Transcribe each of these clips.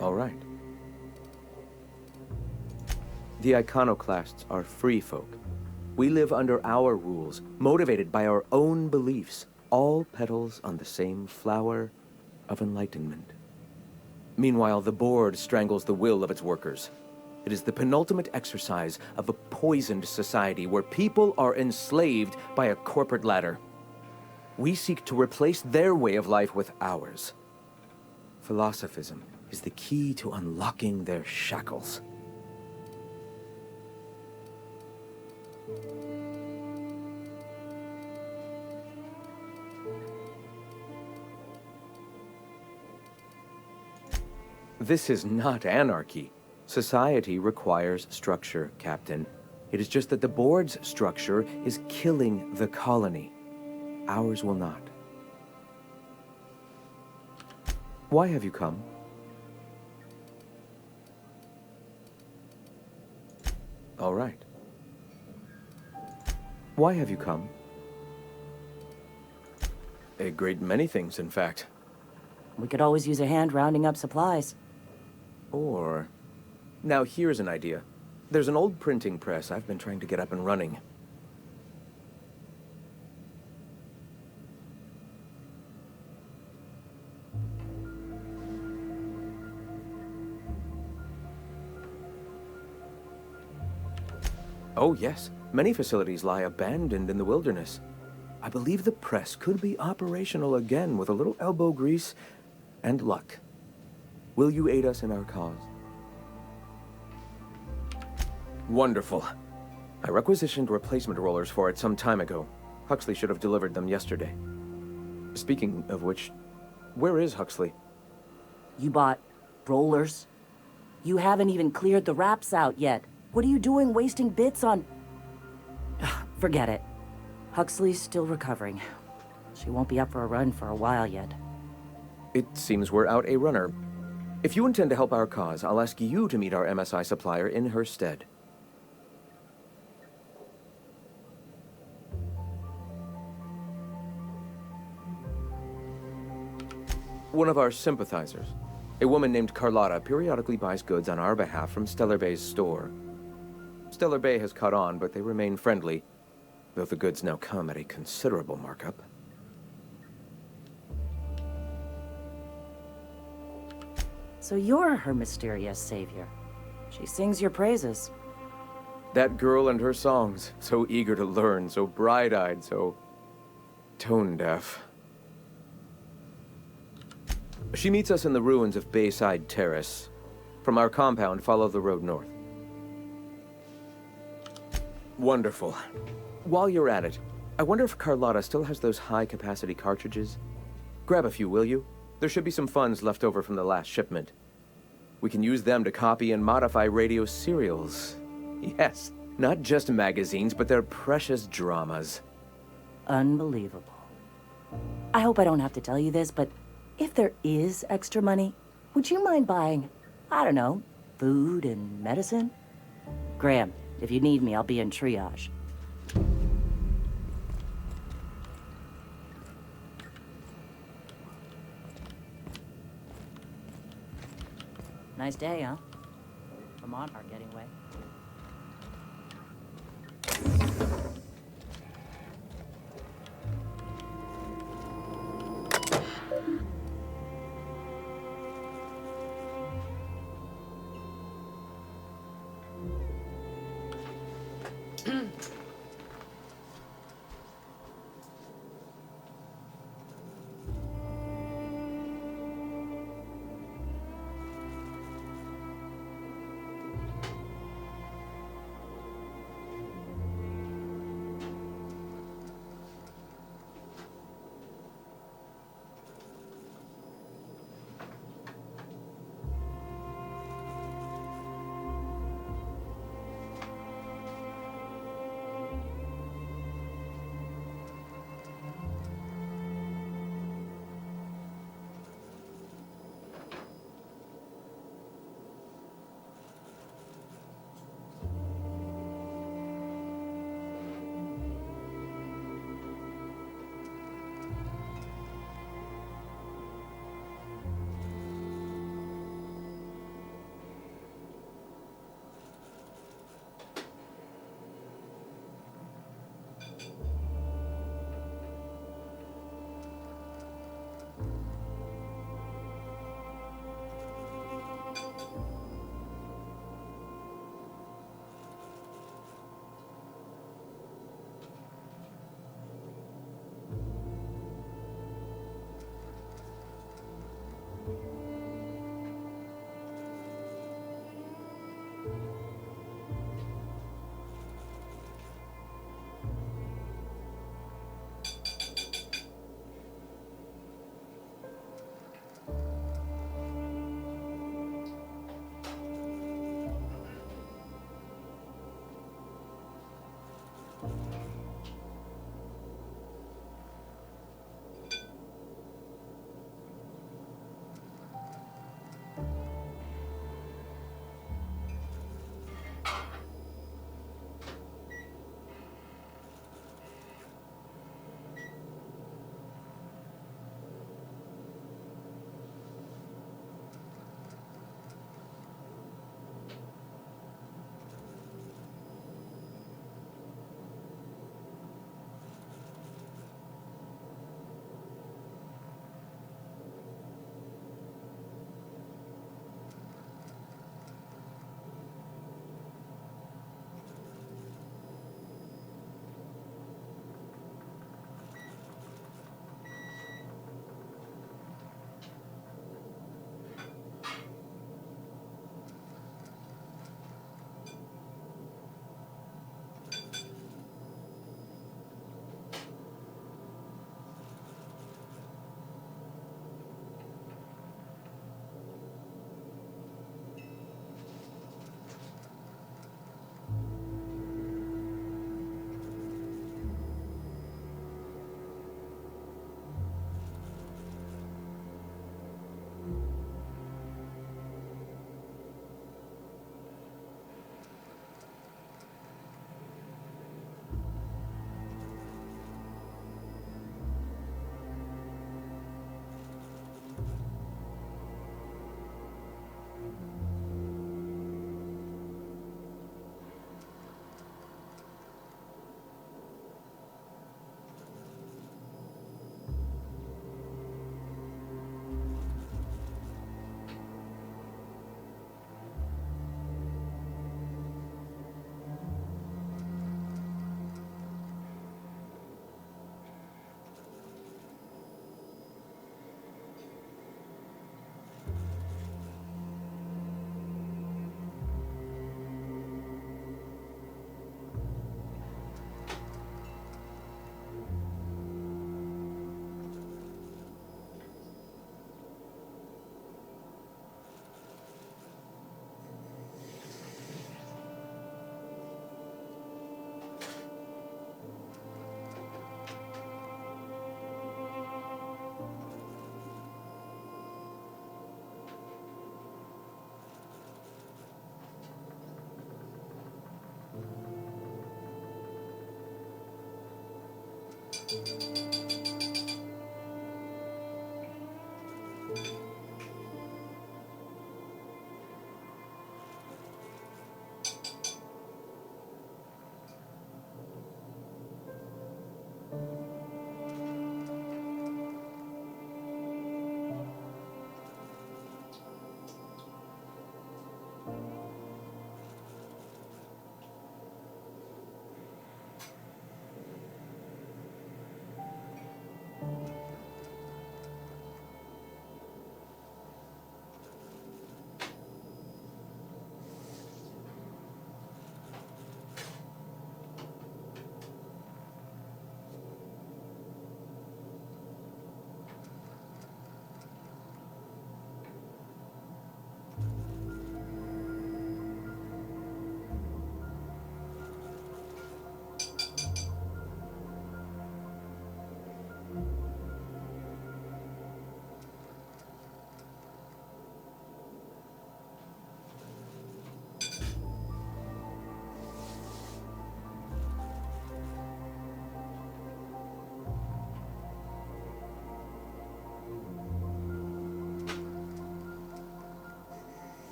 All right. The iconoclasts are free folk. We live under our rules, motivated by our own beliefs, all petals on the same flower of enlightenment. Meanwhile, the board strangles the will of its workers. It is the penultimate exercise of a poisoned society where people are enslaved by a corporate ladder. We seek to replace their way of life with ours. Philosophism is the key to unlocking their shackles. This is not anarchy. Society requires structure, Captain. It is just that the board's structure is killing the colony. Ours will not. Why have you come? All right. Why have you come? A great many things, in fact. We could always use a hand rounding up supplies. Or... Now here's an idea. There's an old printing press I've been trying to get up and running. Oh yes, many facilities lie abandoned in the wilderness. I believe the press could be operational again with a little elbow grease and luck. Will you aid us in our cause? Wonderful. I requisitioned replacement rollers for it some time ago. Huxley should have delivered them yesterday. Speaking of which, where is Huxley? You bought rollers? You haven't even cleared the wraps out yet. What are you doing wasting bits on... Forget it. Huxley's still recovering. She won't be up for a run for a while yet. It seems we're out a runner. If you intend to help our cause, I'll ask you to meet our MSI supplier in her stead. One of our sympathizers, a woman named Carlotta, periodically buys goods on our behalf from Stellar Bay's store. Stellar Bay has caught on, but they remain friendly, though the goods now come at a considerable markup. So you're her mysterious savior. She sings your praises. That girl and her songs, so eager to learn, so bright-eyed, so tone-deaf. She meets us in the ruins of Bayside Terrace. From our compound, follow the road north. Wonderful. While you're at it, I wonder if Carlotta still has those high-capacity cartridges? Grab a few, will you? There should be some funds left over from the last shipment. We can use them to copy and modify radio serials. Yes, not just magazines, but their precious dramas. Unbelievable. I hope I don't have to tell you this, but if there is extra money, would you mind buying, I don't know, food and medicine? Graham, if you need me, I'll be in triage. Nice day, huh? Vermont are getting away.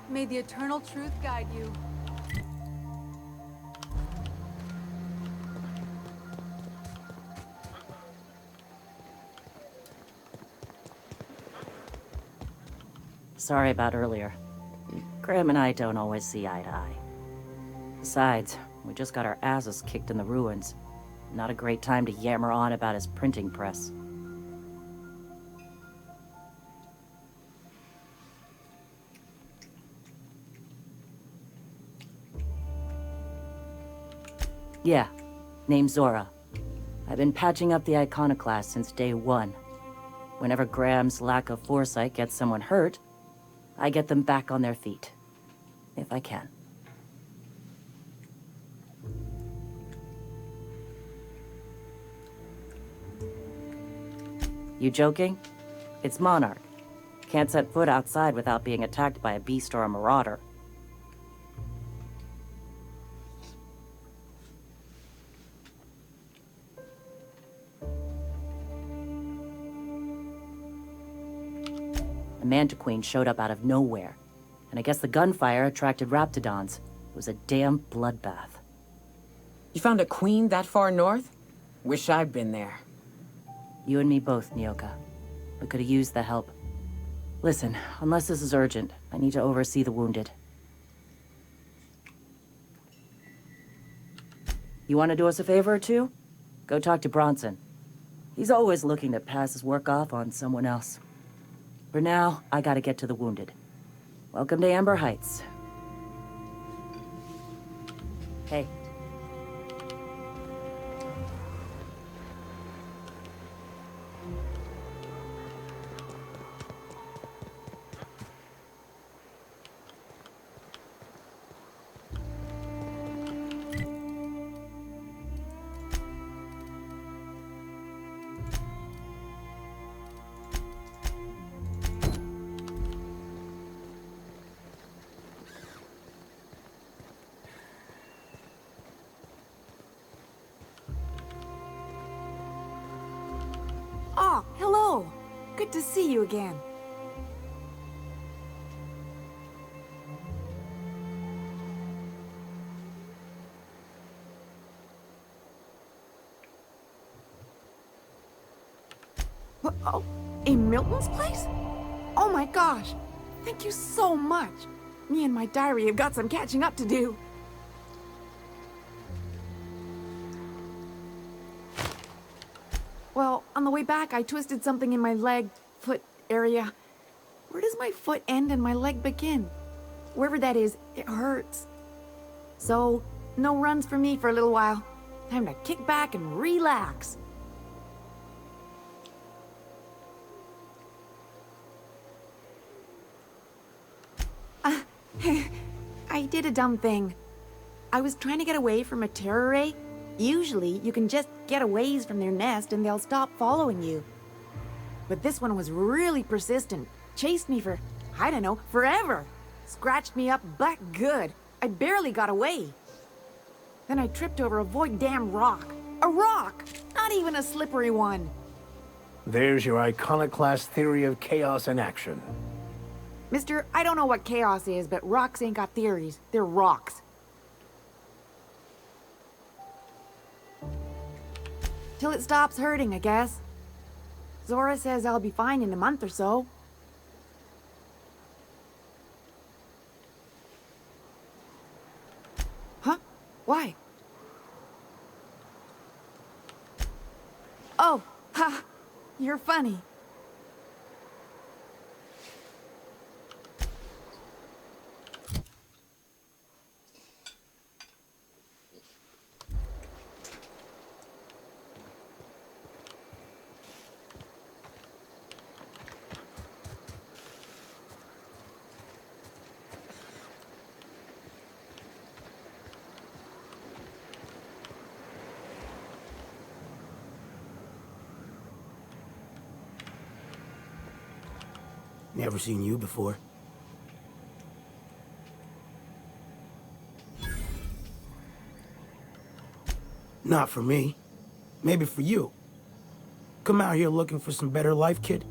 May the eternal truth guide you. Sorry about earlier. Graham and I don't always see eye to eye. Besides, we just got our asses kicked in the ruins. Not a great time to yammer on about his printing press. Yeah, name's Zora. I've been patching up the iconoclast since day one. Whenever Graham's lack of foresight gets someone hurt, I get them back on their feet. If I can. You joking? It's Monarch. Can't set foot outside without being attacked by a beast or a marauder. The Mantiqueen showed up out of nowhere, and I guess the gunfire attracted Raptidons. It was a damn bloodbath. You found a queen that far north? Wish I'd been there. You and me both, Nyoka. We could have used the help. Listen, unless this is urgent, I need to oversee the wounded. You want to do us a favor or two? Go talk to Bronson. He's always looking to pass his work off on someone else. For now, I gotta get to the wounded. Welcome to Amber Heights. Hey. Ah, hello. Good to see you again. Oh, in Milton's place? Oh my gosh. Thank you so much. Me and my diary have got some catching up to do. Well, on the way back, I twisted something in my leg, foot area. Where does my foot end and my leg begin? Wherever that is, it hurts. So, no runs for me for a little while. Time to kick back and relax. I did a dumb thing. I was trying to get away from a terror ray. Usually, you can just get a ways from their nest and they'll stop following you. But this one was really persistent. Chased me for, I don't know, forever. Scratched me up but good. I barely got away. Then I tripped over a void damn rock. A rock! Not even a slippery one. There's your iconoclast theory of chaos in action. Mister, I don't know what chaos is, but rocks ain't got theories. They're rocks. Till it stops hurting, I guess. Zora says I'll be fine in a month or so. Huh? Why? Oh, ha! You're funny. Never seen you before. Not for me. Maybe for you. Come out here looking for some better life, kid?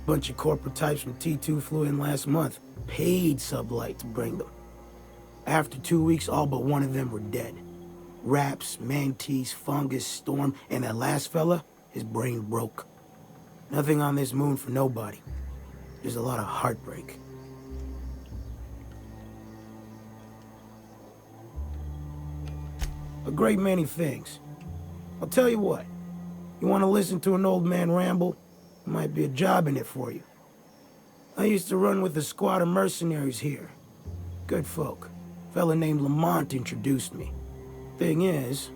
Bunch of corporate types from T2 flew in last month. Paid sublight to bring them. After 2 weeks, all but one of them were dead. Raps, mantis, fungus, storm, and that last fella, his brain broke. Nothing on this moon for nobody. There's a lot of heartbreak. A great many things. I'll tell you what. You want to listen to an old man ramble? There might be a job in it for you. I used to run with a squad of mercenaries here. Good folk. Fella named Lamont introduced me. Thing is,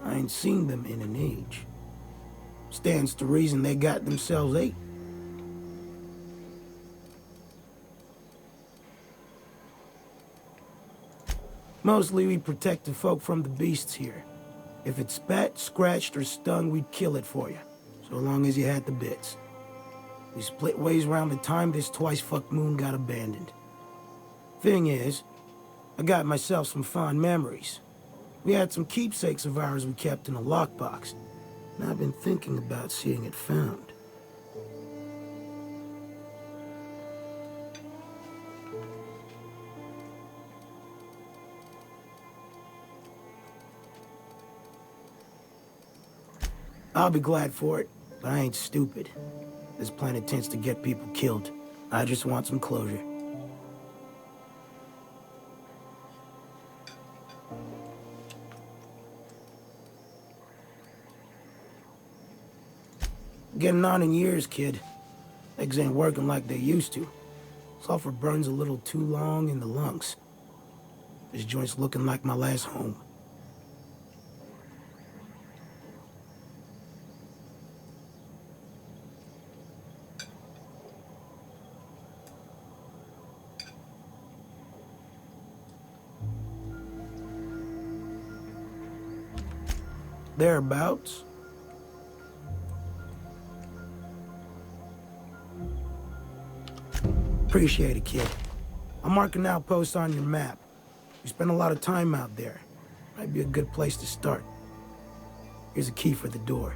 I ain't seen them in an age. Stands to reason they got themselves ate. Mostly we protect the folk from the beasts here. If it spat, scratched, or stung, we'd kill it for you. So long as you had the bits. We split ways around the time this twice-fucked moon got abandoned. Thing is, I got myself some fond memories. We had some keepsakes of ours we kept in a lockbox, and I've been thinking about seeing it found. I'll be glad for it, but I ain't stupid. This planet tends to get people killed. I just want some closure. Getting on in years, kid. Legs ain't working like they used to. Sulfur burns a little too long in the lungs. This joint's looking like my last home. Thereabouts. Appreciate it, kid. I'm marking outposts on your map. You spend a lot of time out there. Might be a good place to start. Here's a key for the door.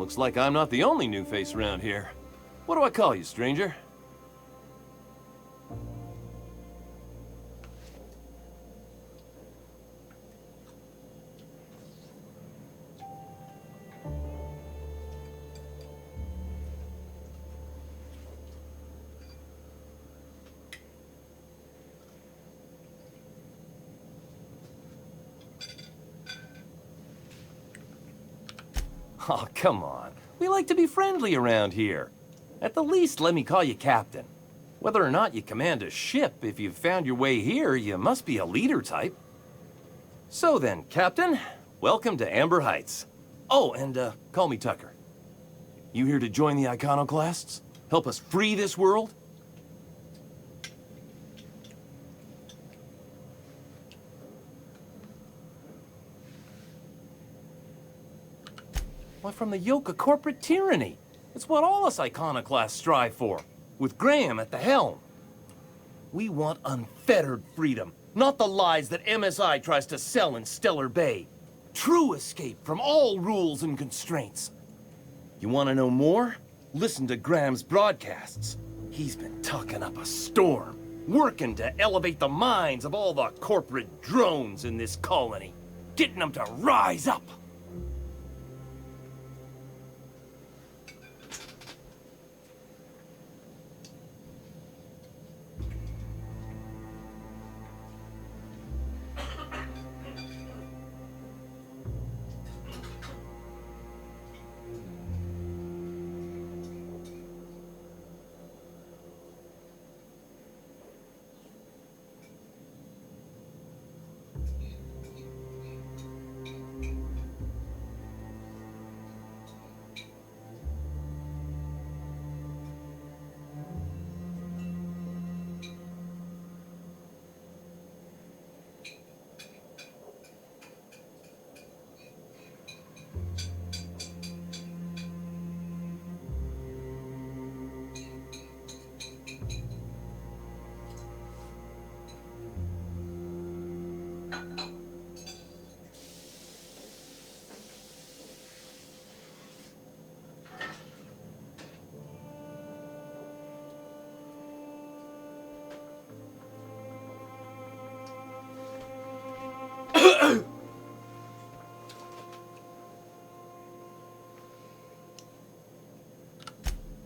Looks like I'm not the only new face around here. What do I call you, stranger? Oh, come on. We like to be friendly around here. At the least, let me call you Captain. Whether or not you command a ship, if you've found your way here, you must be a leader type. So then, Captain, welcome to Amber Heights. Oh, and call me Tucker. You here to join the Iconoclasts? Help us free this world? Why, from the yoke of corporate tyranny. It's what all us iconoclasts strive for, with Graham at the helm. We want unfettered freedom, not the lies that MSI tries to sell in Stellar Bay. True escape from all rules and constraints. You want to know more? Listen to Graham's broadcasts. He's been talking up a storm, working to elevate the minds of all the corporate drones in this colony, getting them to rise up.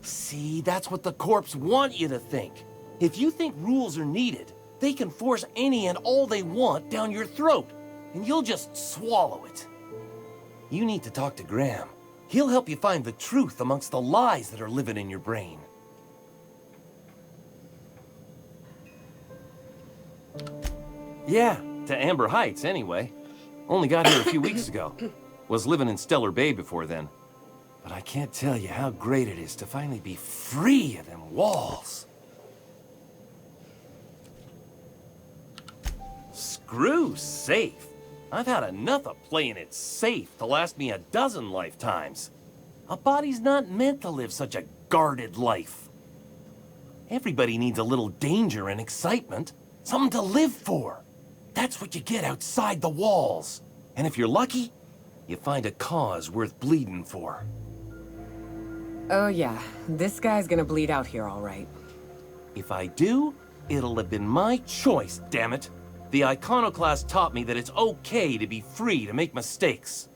See, that's what the corps want you to think. If you think rules are needed, they can force any and all they want down your throat, and you'll just swallow it. You need to talk to Graham. He'll help you find the truth amongst the lies that are living in your brain. Yeah, to Amber Heights, anyway. Only got here a few weeks ago. Was living in Stellar Bay before then. But I can't tell you how great it is to finally be free of them walls. Screw safe. I've had enough of playing it safe to last me a dozen lifetimes. A body's not meant to live such a guarded life. Everybody needs a little danger and excitement. Something to live for. That's what you get outside the walls. And if you're lucky, you find a cause worth bleeding for. Oh yeah, this guy's gonna bleed out here all right. If I do, it'll have been my choice, damn it. The Iconoclast taught me that it's okay to be free to make mistakes.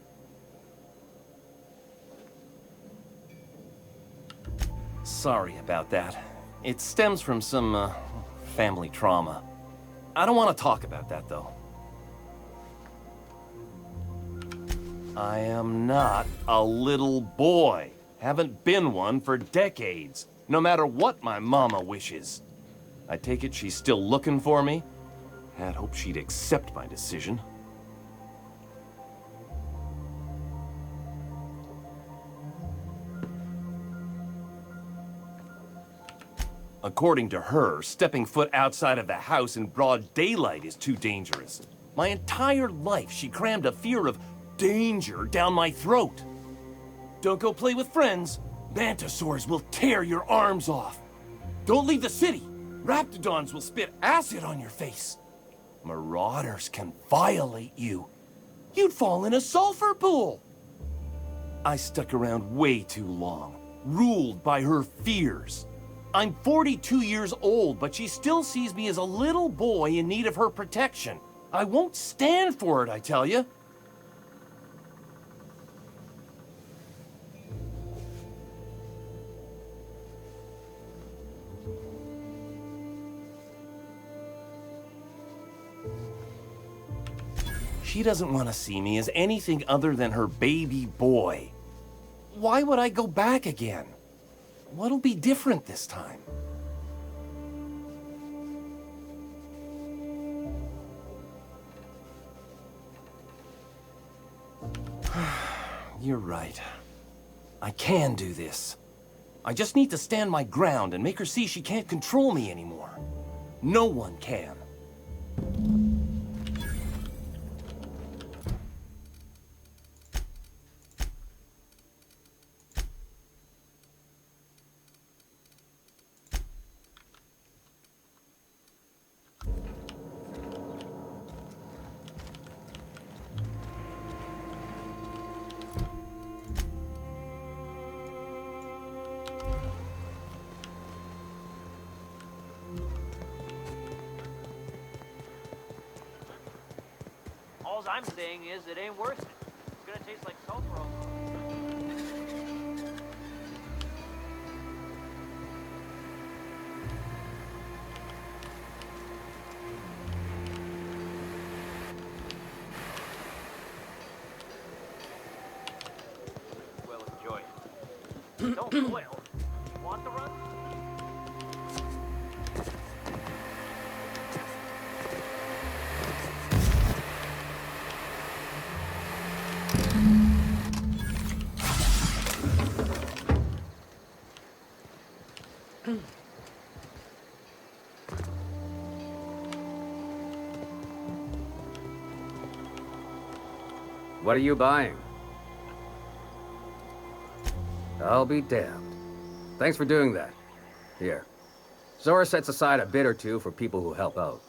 Sorry about that. It stems from some, family trauma. I don't want to talk about that, though. I am not a little boy. Haven't been one for decades, no matter what my mama wishes. I take it she's still looking for me? Had hoped she'd accept my decision. According to her, stepping foot outside of the house in broad daylight is too dangerous. My entire life, she crammed a fear of danger down my throat. Don't go play with friends. Mantisaurs will tear your arms off. Don't leave the city. Raptidons will spit acid on your face. Marauders can violate you. You'd fall in a sulfur pool. I stuck around way too long, ruled by her fears. I'm 42 years old, but she still sees me as a little boy in need of her protection. I won't stand for it, I tell you. She doesn't want to see me as anything other than her baby boy. Why would I go back again? What'll be different this time? You're right. I can do this. I just need to stand my ground and make her see she can't control me anymore. No one can. All I'm saying is it ain't worth it. It's gonna taste like sulfur all along. Well, enjoy it. Don't spoil. You want the run? What are you buying? I'll be damned. Thanks for doing that. Here. Zora sets aside a bit or two for people who help out.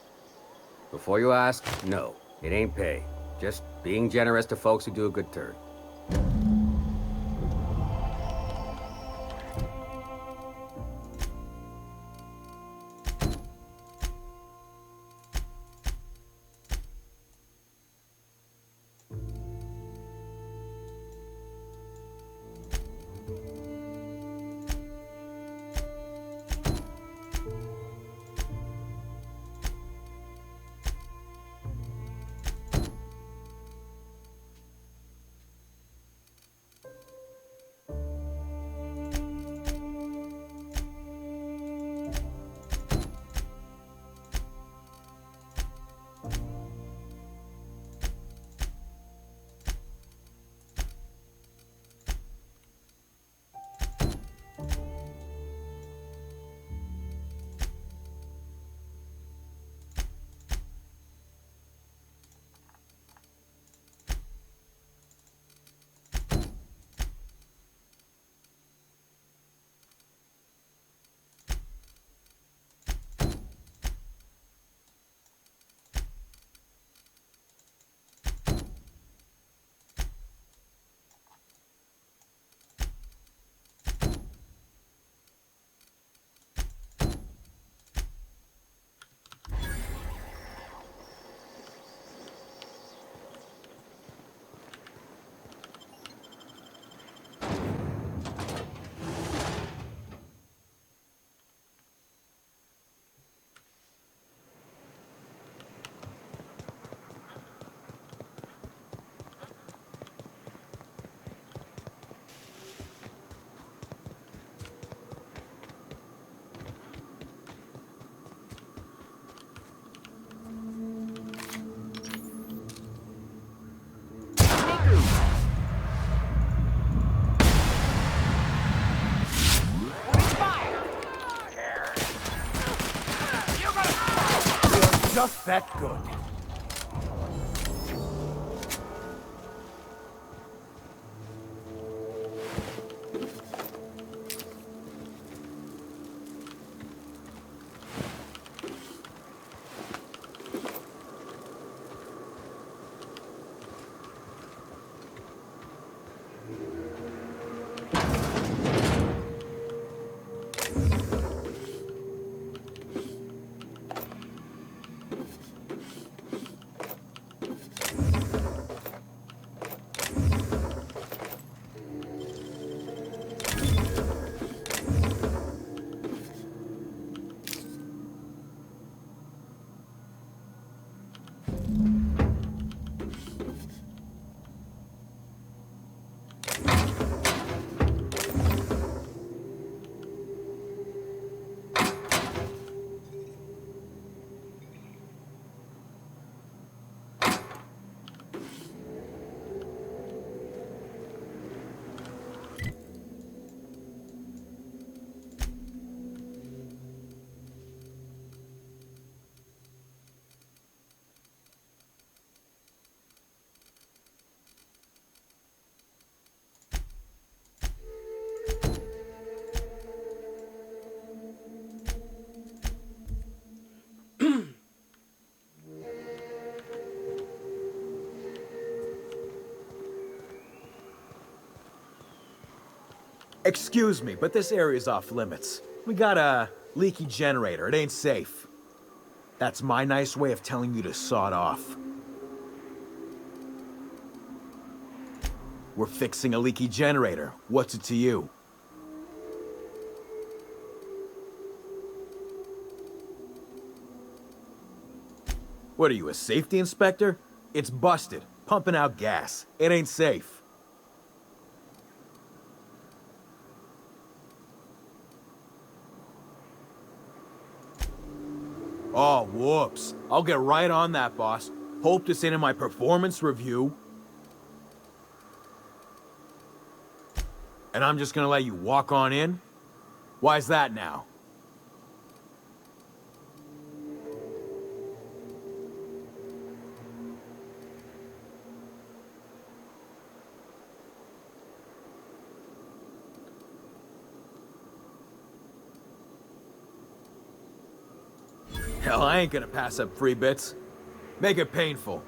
Before you ask, no, it ain't pay. Just being generous to folks who do a good turn. Just that good. Excuse me, but this area's off limits. We got a leaky generator. It ain't safe. That's my nice way of telling you to sod off. We're fixing a leaky generator. What's it to you? What are you, a safety inspector? It's busted, pumping out gas. It ain't safe. Oh, whoops. I'll get right on that, boss. Hope this ain't in my performance review. And I'm just gonna let you walk on in? Why's that now? Hell, I ain't gonna pass up free bits. Make it painful.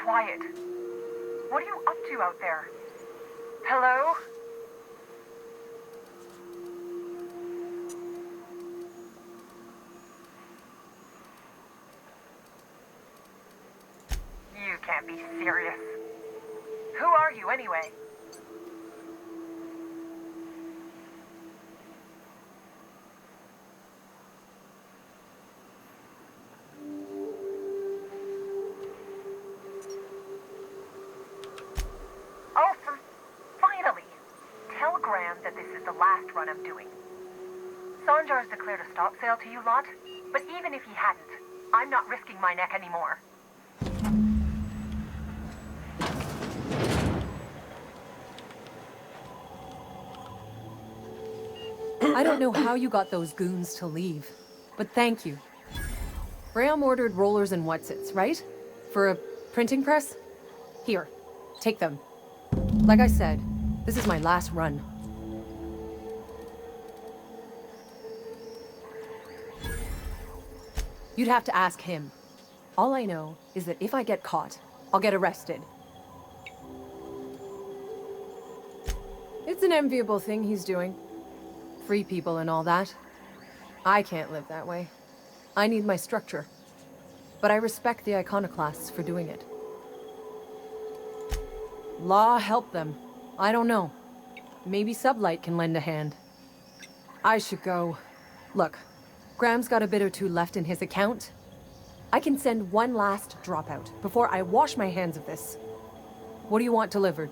Quiet. What are you up to out there? Hello? You can't be serious. Who are you anyway? Finally! Tell Graham that this is the last run I'm doing. Sanjar's declared a stop sale to you lot, but even if he hadn't, I'm not risking my neck anymore. I don't know how you got those goons to leave, but thank you. Graham ordered rollers and whatsits, right? For a printing press? Here, take them. Like I said, this is my last run. You'd have to ask him. All I know is that if I get caught, I'll get arrested. It's an enviable thing he's doing. Free people and all that. I can't live that way. I need my structure. But I respect the iconoclasts for doing it. Law help them. I don't know. Maybe Sublight can lend a hand. I should go. Look, Graham's got a bit or two left in his account. I can send one last dropout before I wash my hands of this. What do you want delivered?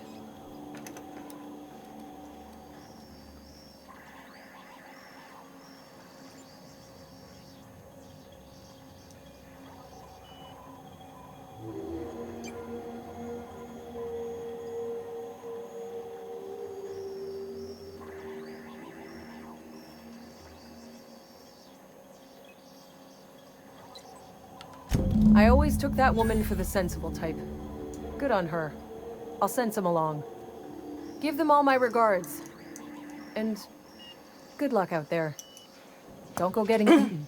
I always took that woman for the sensible type. Good on her. I'll send some along. Give them all my regards. And good luck out there. Don't go getting eaten.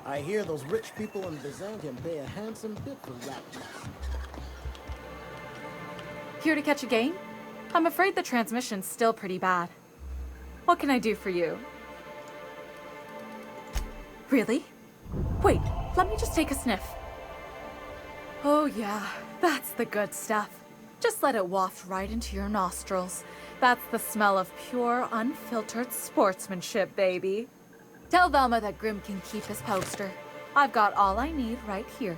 I hear those rich people in Byzantium pay a handsome bit for rap music. Here to catch a game? I'm afraid the transmission's still pretty bad. What can I do for you? Really? Wait, let me just take a sniff. Oh yeah, that's the good stuff. Just let it waft right into your nostrils. That's the smell of pure, unfiltered sportsmanship, baby. Tell Velma that Grim can keep his poster. I've got all I need right here.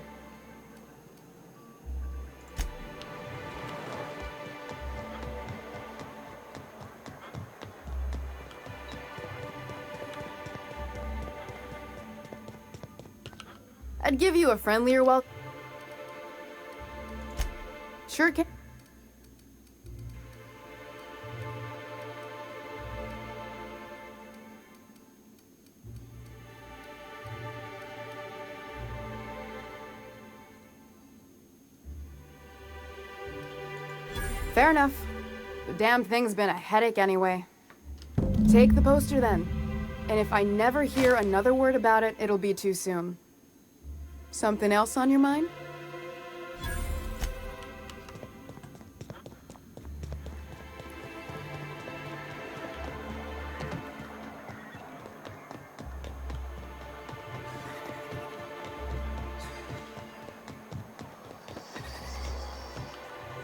I'd give you a friendlier welcome. Sure can. Fair enough. The damn thing's been a headache anyway. Take the poster then. And if I never hear another word about it, it'll be too soon. Something else on your mind?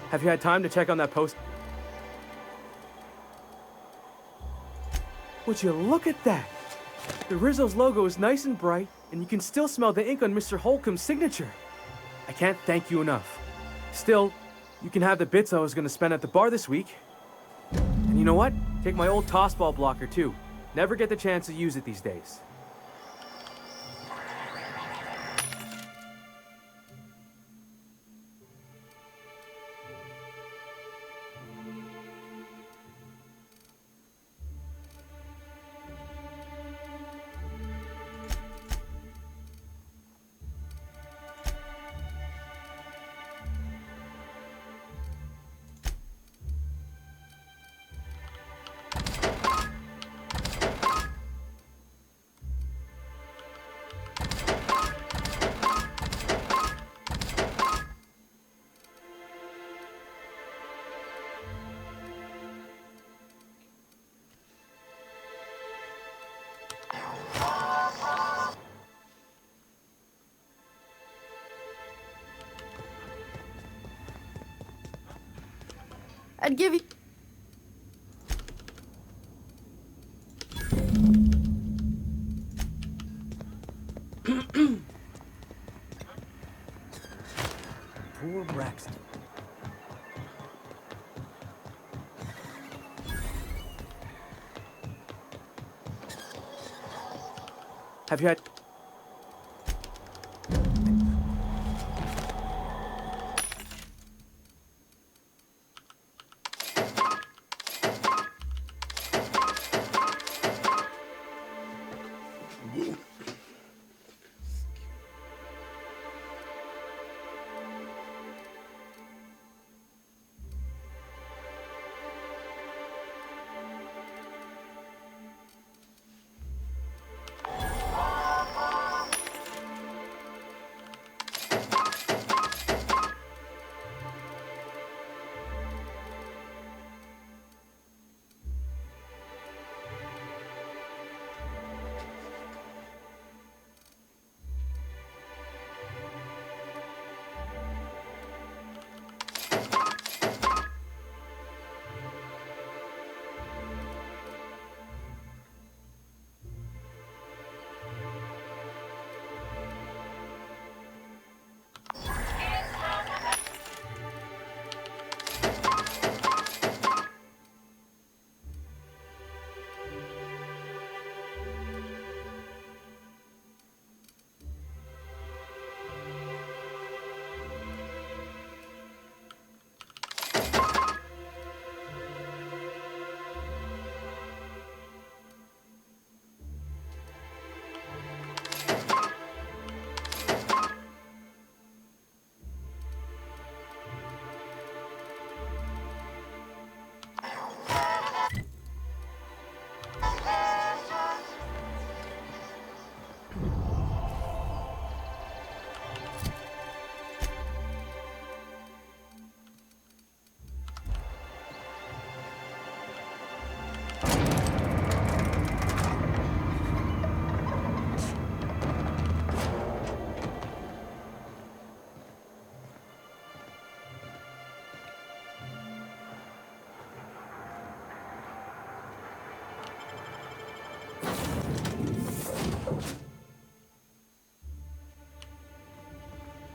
Have you had time to check on that post? Would you look at that? The Rizzo's logo is nice and bright, and you can still smell the ink on Mr. Holcomb's signature. I can't thank you enough. Still, you can have the bits I was going to spend at the bar this week. And you know what? Take my old tossball blocker too. Never get the chance to use it these days. I'd give you... Poor Braxton. Have you had...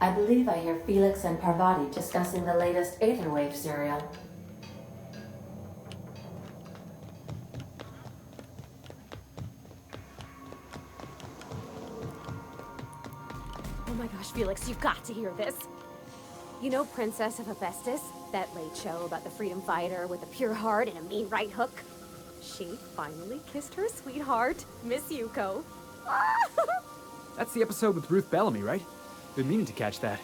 I believe I hear Felix and Parvati discussing the latest Aetherwave serial. Oh my gosh, Felix, you've got to hear this. You know Princess of Hephaestus? That late show about the freedom fighter with a pure heart and a mean right hook? She finally kissed her sweetheart, Miss Yuko. That's the episode with Ruth Bellamy, right? Been meaning to catch that.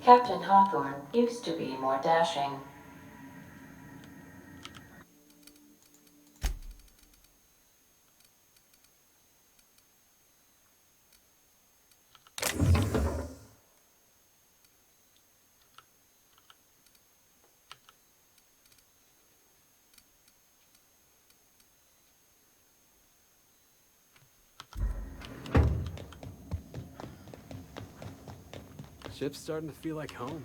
Captain Hawthorne used to be more dashing. Ship's starting to feel like home.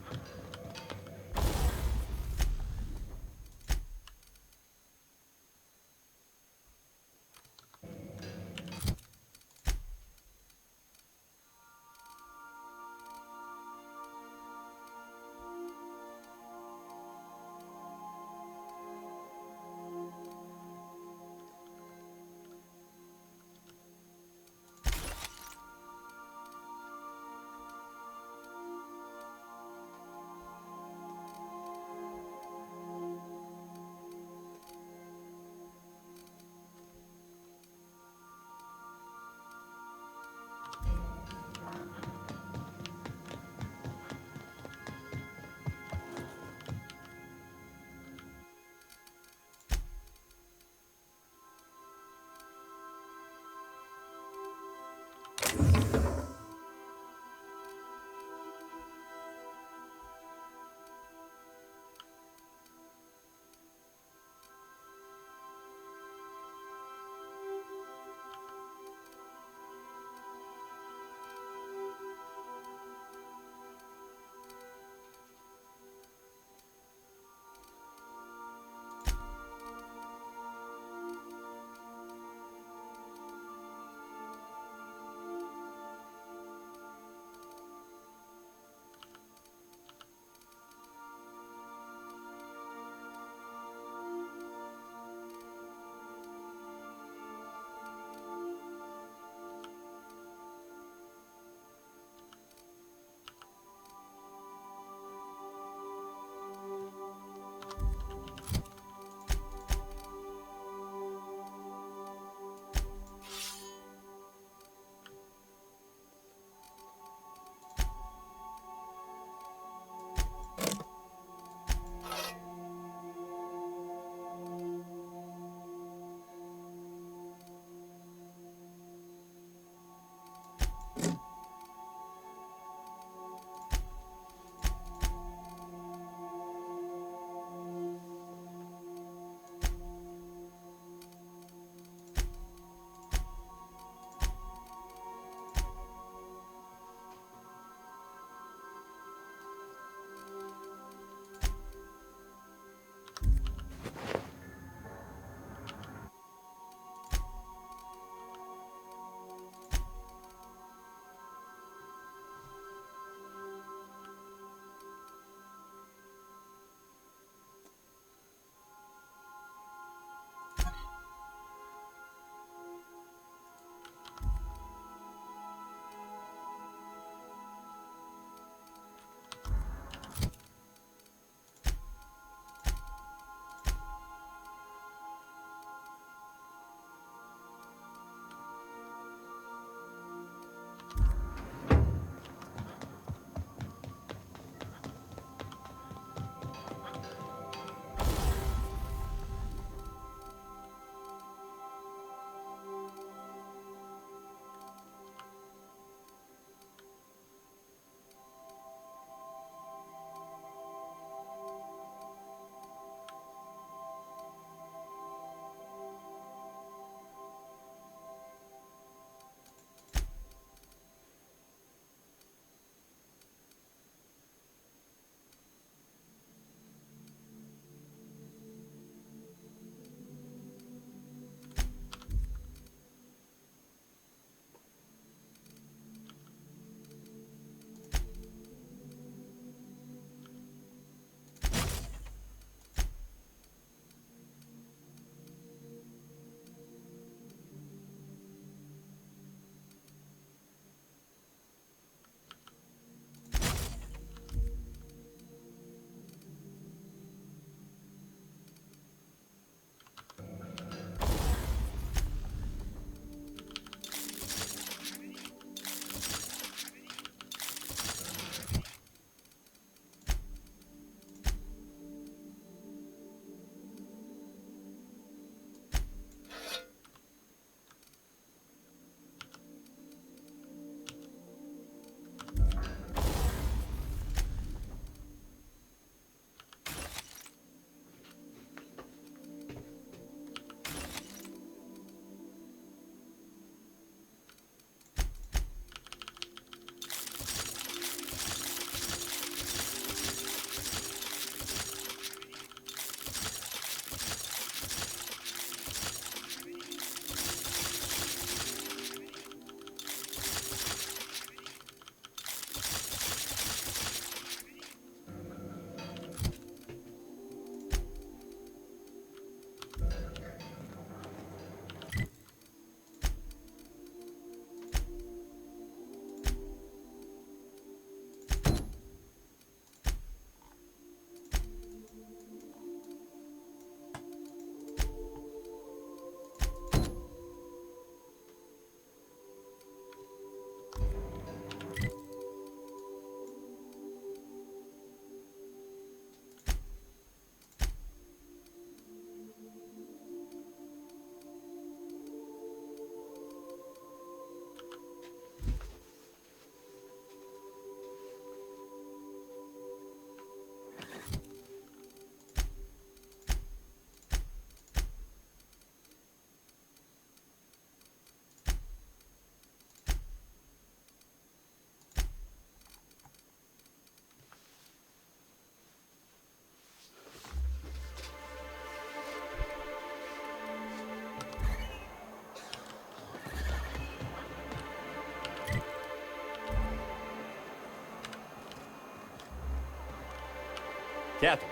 Captain.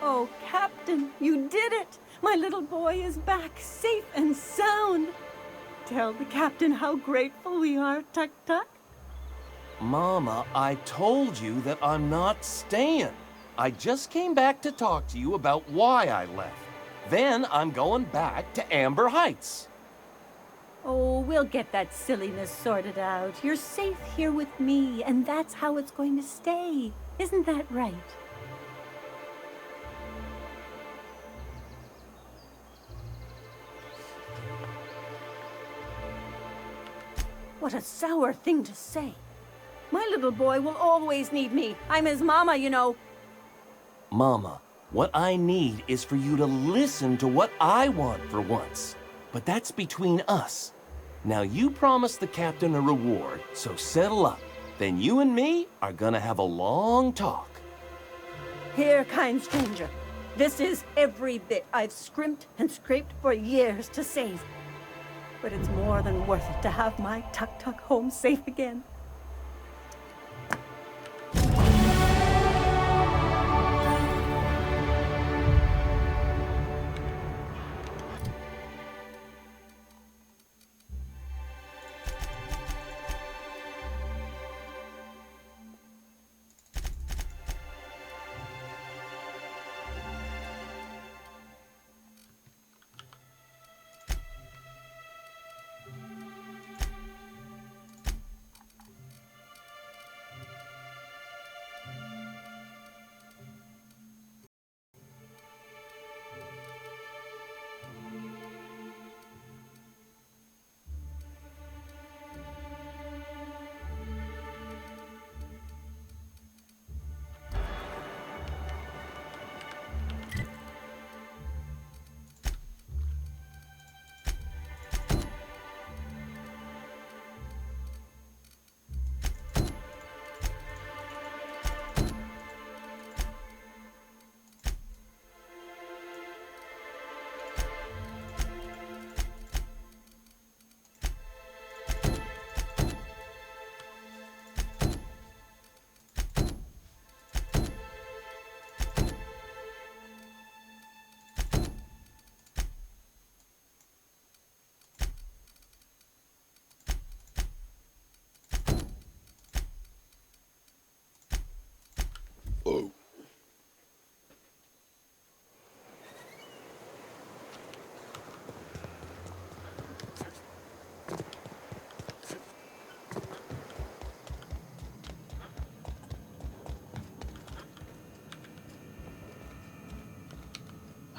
Oh, Captain, you did it! My little boy is back, safe and sound. Tell the Captain how grateful we are, Tuk-Tuk. Mama, I told you that I'm not staying. I just came back to talk to you about why I left. Then I'm going back to Amber Heights. Oh, we'll get that silliness sorted out. You're safe here with me, and that's how it's going to stay. Isn't that right? What a sour thing to say. My little boy will always need me. I'm his mama, you know. Mama, what I need is for you to listen to what I want for once. But that's between us. Now you promised the captain a reward, so settle up. Then you and me are gonna have a long talk. Here, kind stranger. This is every bit I've scrimped and scraped for years to save. But it's more than worth it to have my Tuk-Tuk home safe again.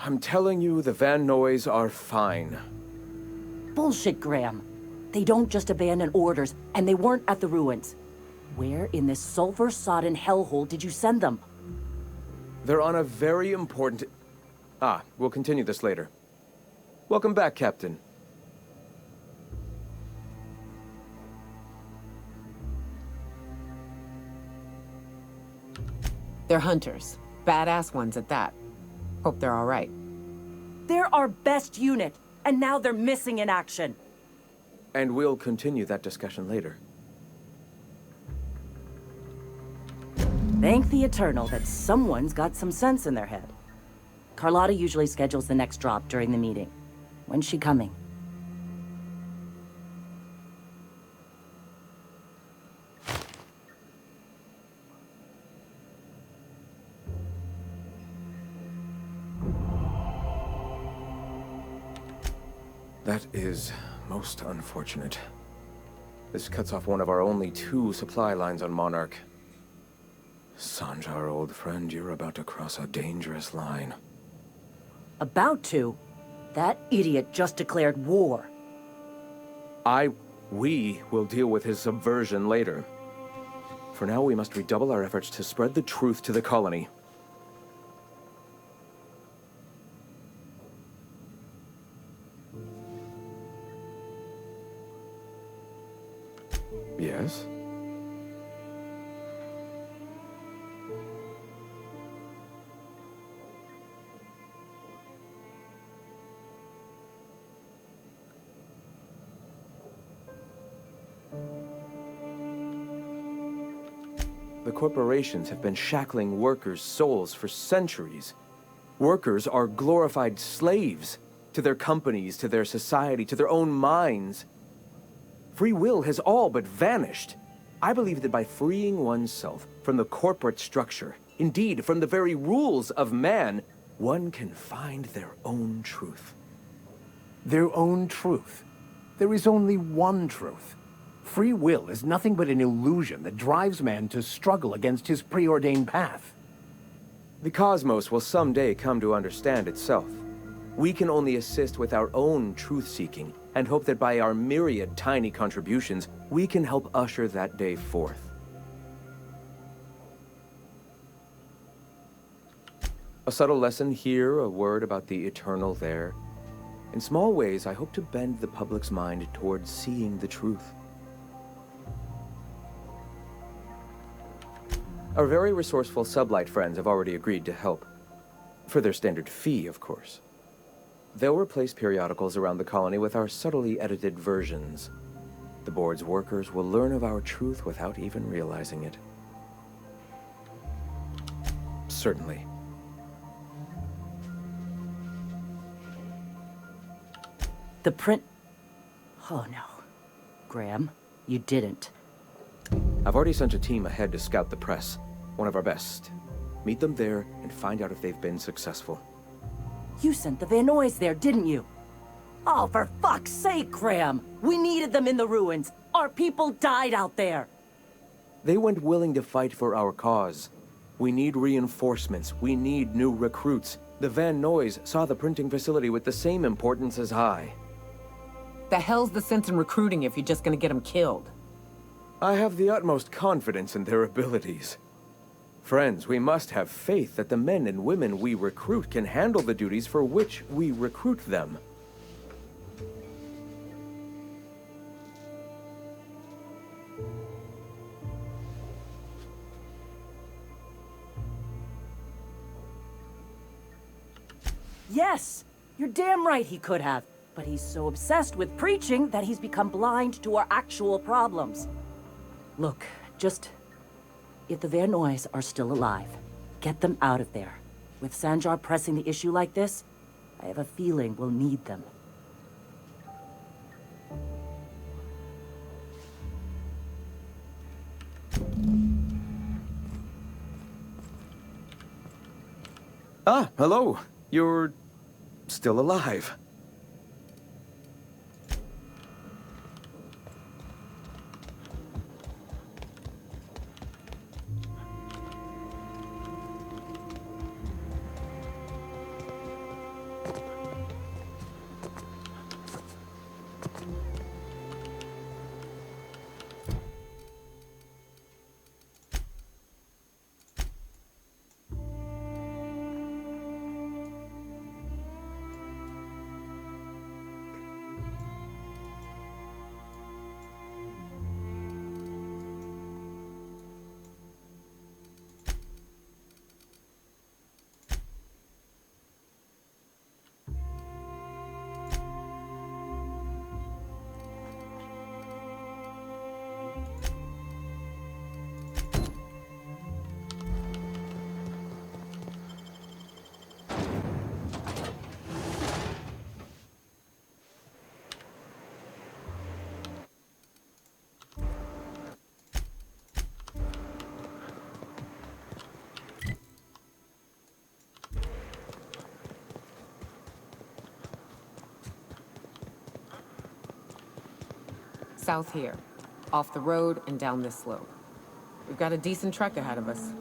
I'm telling you, the Van Noys are fine. Bullshit, Graham. They don't just abandon orders, and they weren't at the ruins. Where in this sulfur-sodden hellhole did you send them? They're on a very important... we'll continue this later. Welcome back, Captain. They're hunters. Badass ones at that. Hope they're all right. They're our best unit, and now they're missing in action. And we'll continue that discussion later. Thank the Eternal that someone's got some sense in their head. Carlotta usually schedules the next drop during the meeting. When's she coming? That is most unfortunate. This cuts off one of our only 2 supply lines on Monarch. Sanjar, old friend, you're about to cross a dangerous line. About to? That idiot just declared war. We will deal with his subversion later. For now, we must redouble our efforts to spread the truth to the colony. Yes? The corporations have been shackling workers' souls for centuries. Workers are glorified slaves to their companies, to their society, to their own minds. Free will has all but vanished. I believe that by freeing oneself from the corporate structure, indeed from the very rules of man, one can find their own truth. Their own truth? There is only one truth. Free will is nothing but an illusion that drives man to struggle against his preordained path. The cosmos will someday come to understand itself. We can only assist with our own truth-seeking, and hope that by our myriad tiny contributions, we can help usher that day forth. A subtle lesson here, a word about the eternal there. In small ways, I hope to bend the public's mind towards seeing the truth. Our very resourceful sublight friends have already agreed to help. For their standard fee, of course. They'll replace periodicals around the colony with our subtly edited versions. The board's workers will learn of our truth without even realizing it. Certainly. The print... Oh no. Graham, you didn't. I've already sent a team ahead to scout the press. One of our best. Meet them there and find out if they've been successful. You sent the Vanoys there, didn't you? Oh, for fuck's sake, Graham! We needed them in the ruins. Our people died out there. They went willing to fight for our cause. We need reinforcements. We need new recruits. The Van Noys saw the printing facility with the same importance as I. The hell's the sense in recruiting if you're just gonna get them killed? I have the utmost confidence in their abilities. Friends, we must have faith that the men and women we recruit can handle the duties for which we recruit them. Yes! You're damn right he could have. But he's so obsessed with preaching that he's become blind to our actual problems. Look, just... If the Vanoys are still alive, get them out of there. With Sanjar pressing the issue like this, I have a feeling we'll need them. Ah, hello. You're... still alive. South here. Off the road and down this slope. We've got a decent trek ahead of us.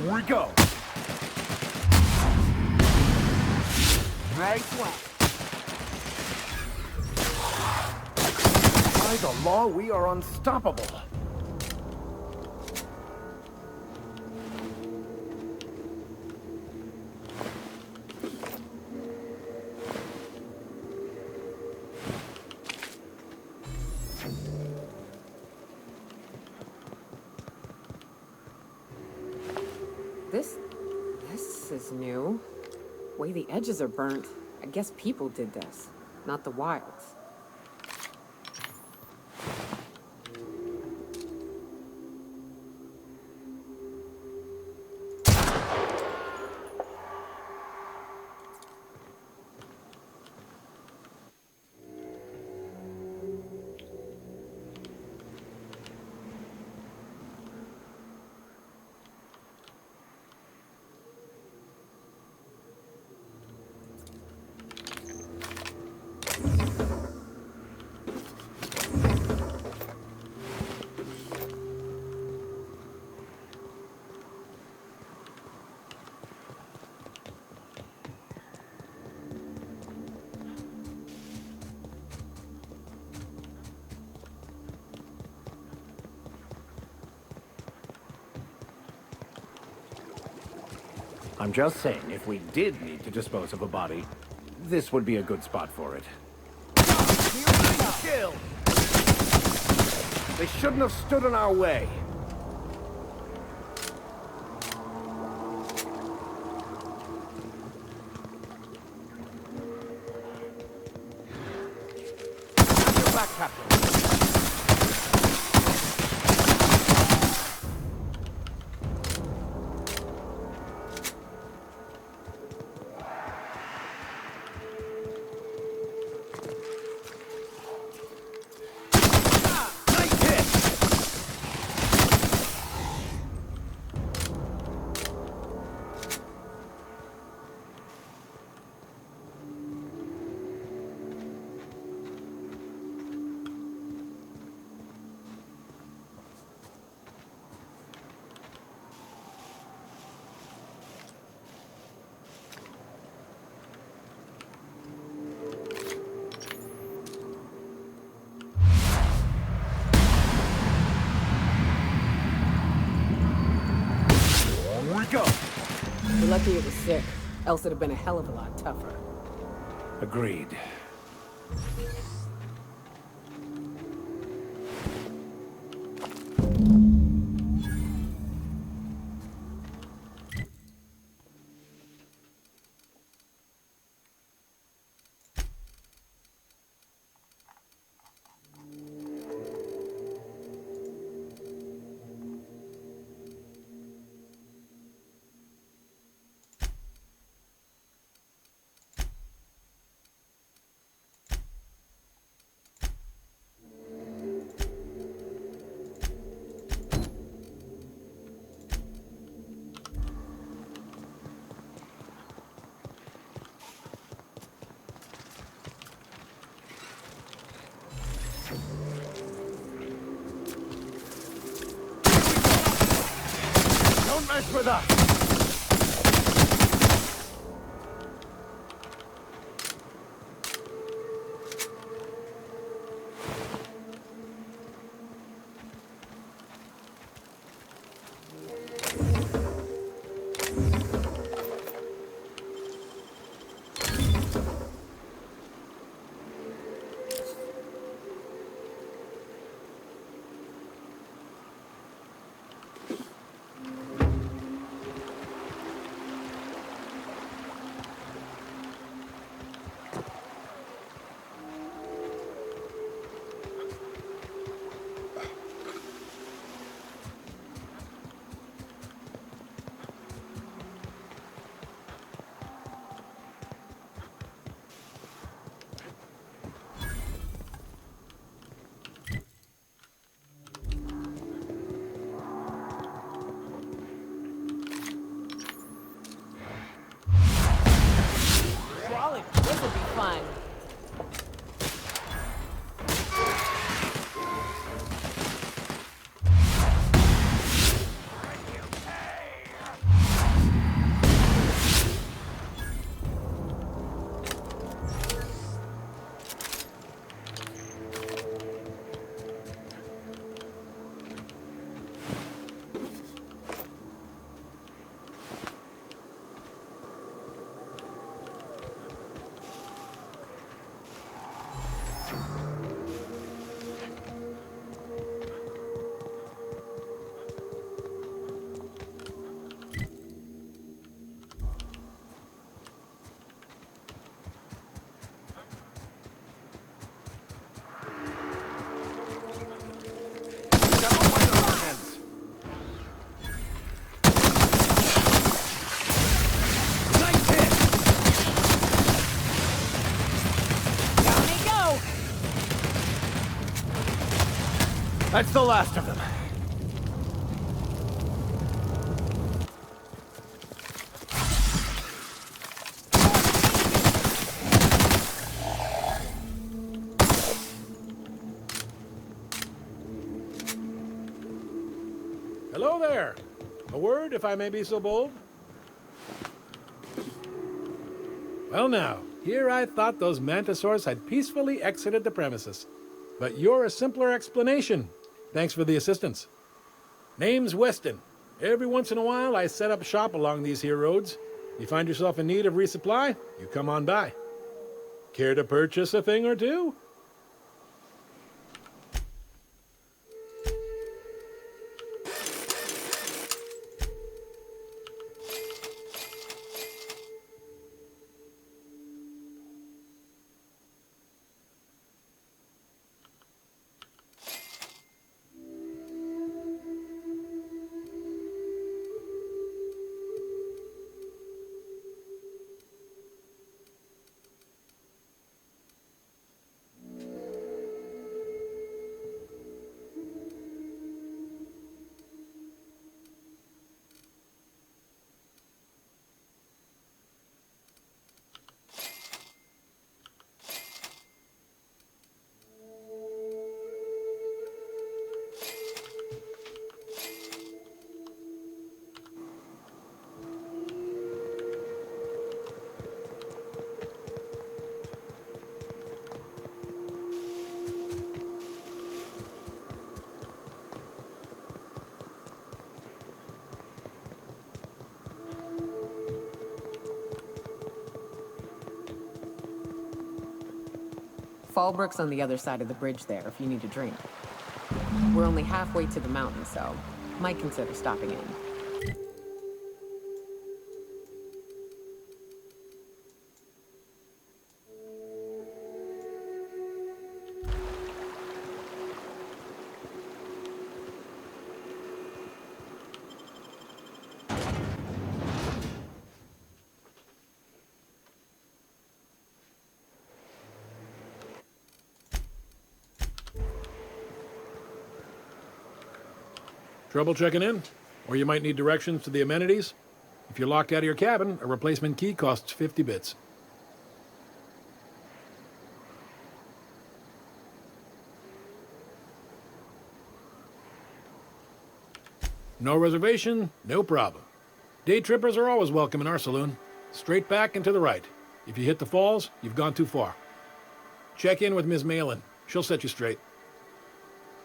Here we go. Nice one. By the law, we are unstoppable. This is new. Way the edges are burnt. I guess people did this, not the wilds. I'm just saying, if we did need to dispose of a body, this would be a good spot for it. Kill! They shouldn't have stood in our way. Your back, Captain. We're lucky it was sick, else it'd have been a hell of a lot tougher. Agreed. Don't mess with us! That's the last of them. Hello there. A word, if I may be so bold? Well now, here I thought those mantisaurs had peacefully exited the premises. But you're a simpler explanation. Thanks for the assistance. Name's Weston. Every once in a while, I set up shop along these here roads. You find yourself in need of resupply, you come on by. Care to purchase a thing or two? Fallbrook's on the other side of the bridge there if you need a drink. We're only halfway to the mountain, so might consider stopping in. Trouble checking in? Or you might need directions to the amenities? If you're locked out of your cabin, a replacement key costs 50 bits. No reservation, no problem. Day trippers are always welcome in our saloon. Straight back and to the right. If you hit the falls, you've gone too far. Check in with Ms. Malin. She'll set you straight.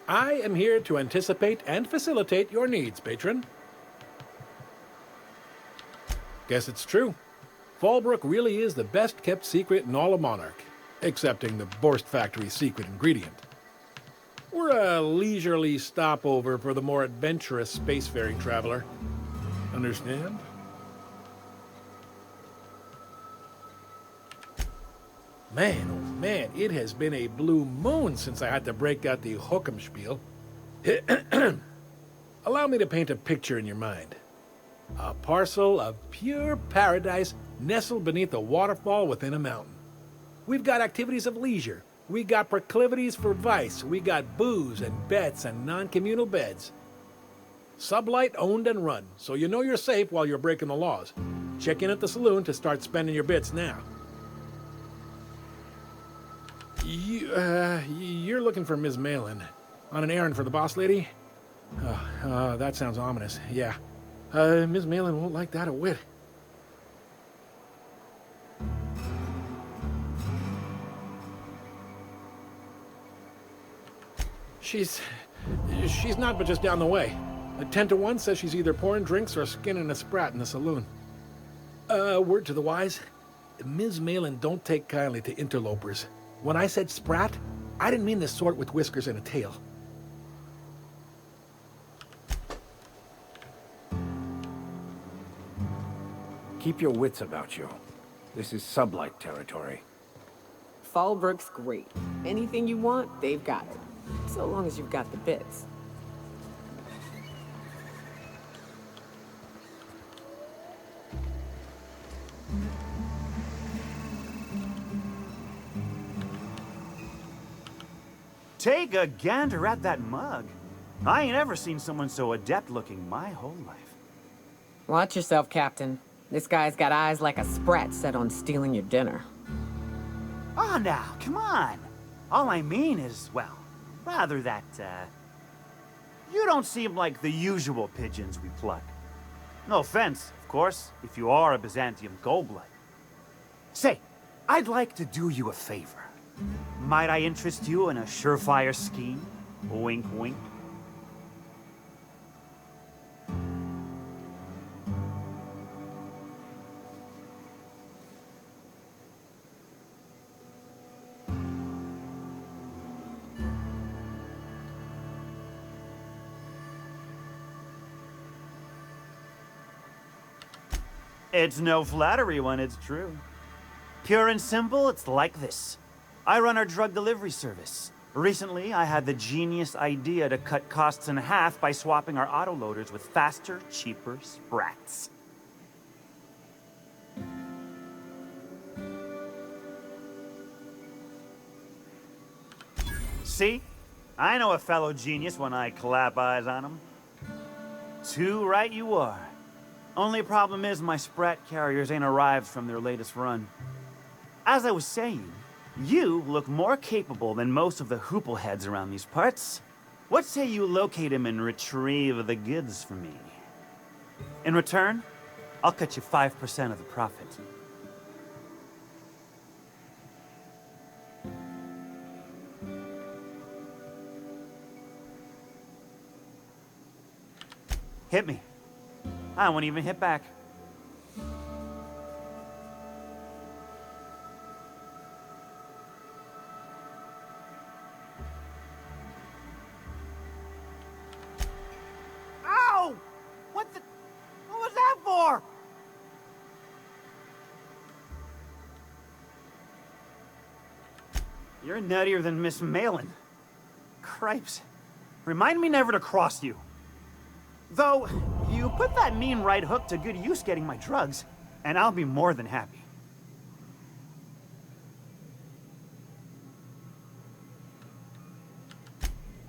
I am here to anticipate and facilitate your needs, patron. Guess it's true. Fallbrook really is the best-kept secret in all of Monarch, excepting the Borst Factory's secret ingredient. We're a leisurely stopover for the more adventurous spacefaring traveler. Understand? Man, oh man, it has been a blue moon since I had to break out the hook'em spiel. Allow me to paint a picture in your mind. A parcel of pure paradise nestled beneath a waterfall within a mountain. We've got activities of leisure. We got proclivities for vice. We got booze and bets and non-communal beds. Sublight owned and run, so you know you're safe while you're breaking the laws. Check in at the saloon to start spending your bits now. You're looking for Ms. Malin. On an errand for the boss lady? That sounds ominous. Yeah. Ms. Malin won't like that a whit. She's not but just down the way. A 10 to 1 says she's either pouring drinks or skinning a sprat in the saloon. Word to the wise, Ms. Malin don't take kindly to interlopers. When I said sprat, I didn't mean the sort with whiskers and a tail. Keep your wits about you. This is sublight territory. Fallbrook's great. Anything you want, they've got it. So long as you've got the bits. Take a gander at that mug. I ain't ever seen someone so adept looking my whole life. Watch yourself, Captain. This guy's got eyes like a sprat set on stealing your dinner. Ah, now, come on. All I mean is, well, rather that, you don't seem like the usual pigeons we pluck. No offense, of course, if you are a Byzantium Goldblood. Say, I'd like to do you a favor. Might I interest you in a surefire scheme? Wink, wink. It's no flattery when it's true. Pure and simple, it's like this. I run our drug delivery service. Recently, I had the genius idea to cut costs in half by swapping our autoloaders with faster, cheaper sprats. See? I know a fellow genius when I clap eyes on him. Too right you are. Only problem is my sprat carriers ain't arrived from their latest run. As I was saying, you look more capable than most of the hoople heads around these parts. What say you locate him and retrieve the goods for me? In return, I'll cut you 5% of the profit. Hit me. I won't even hit back. Ow! What was that for? You're nuttier than Miss Malin. Cripes. Remind me never to cross you. Though, you put that mean right hook to good use getting my drugs, and I'll be more than happy.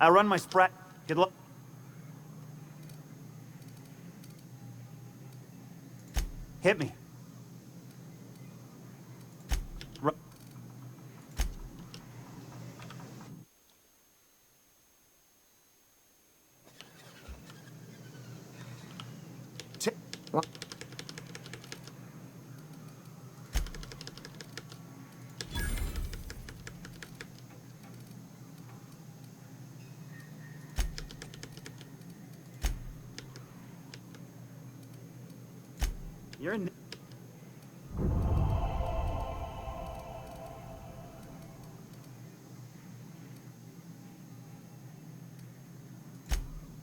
I run my sprat. Good luck. Hit me. You're in.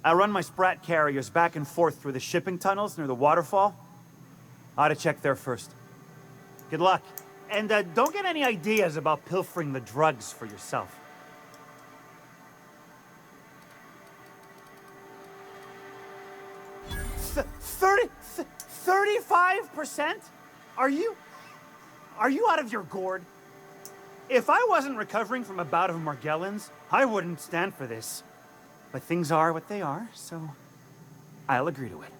I run my sprat carriers back and forth through the shipping tunnels near the waterfall. Ought to check there first. Good luck. And don't get any ideas about pilfering the drugs for yourself. 35%? Are you out of your gourd? If I wasn't recovering from a bout of Margellans, I wouldn't stand for this. But things are what they are, so I'll agree to it.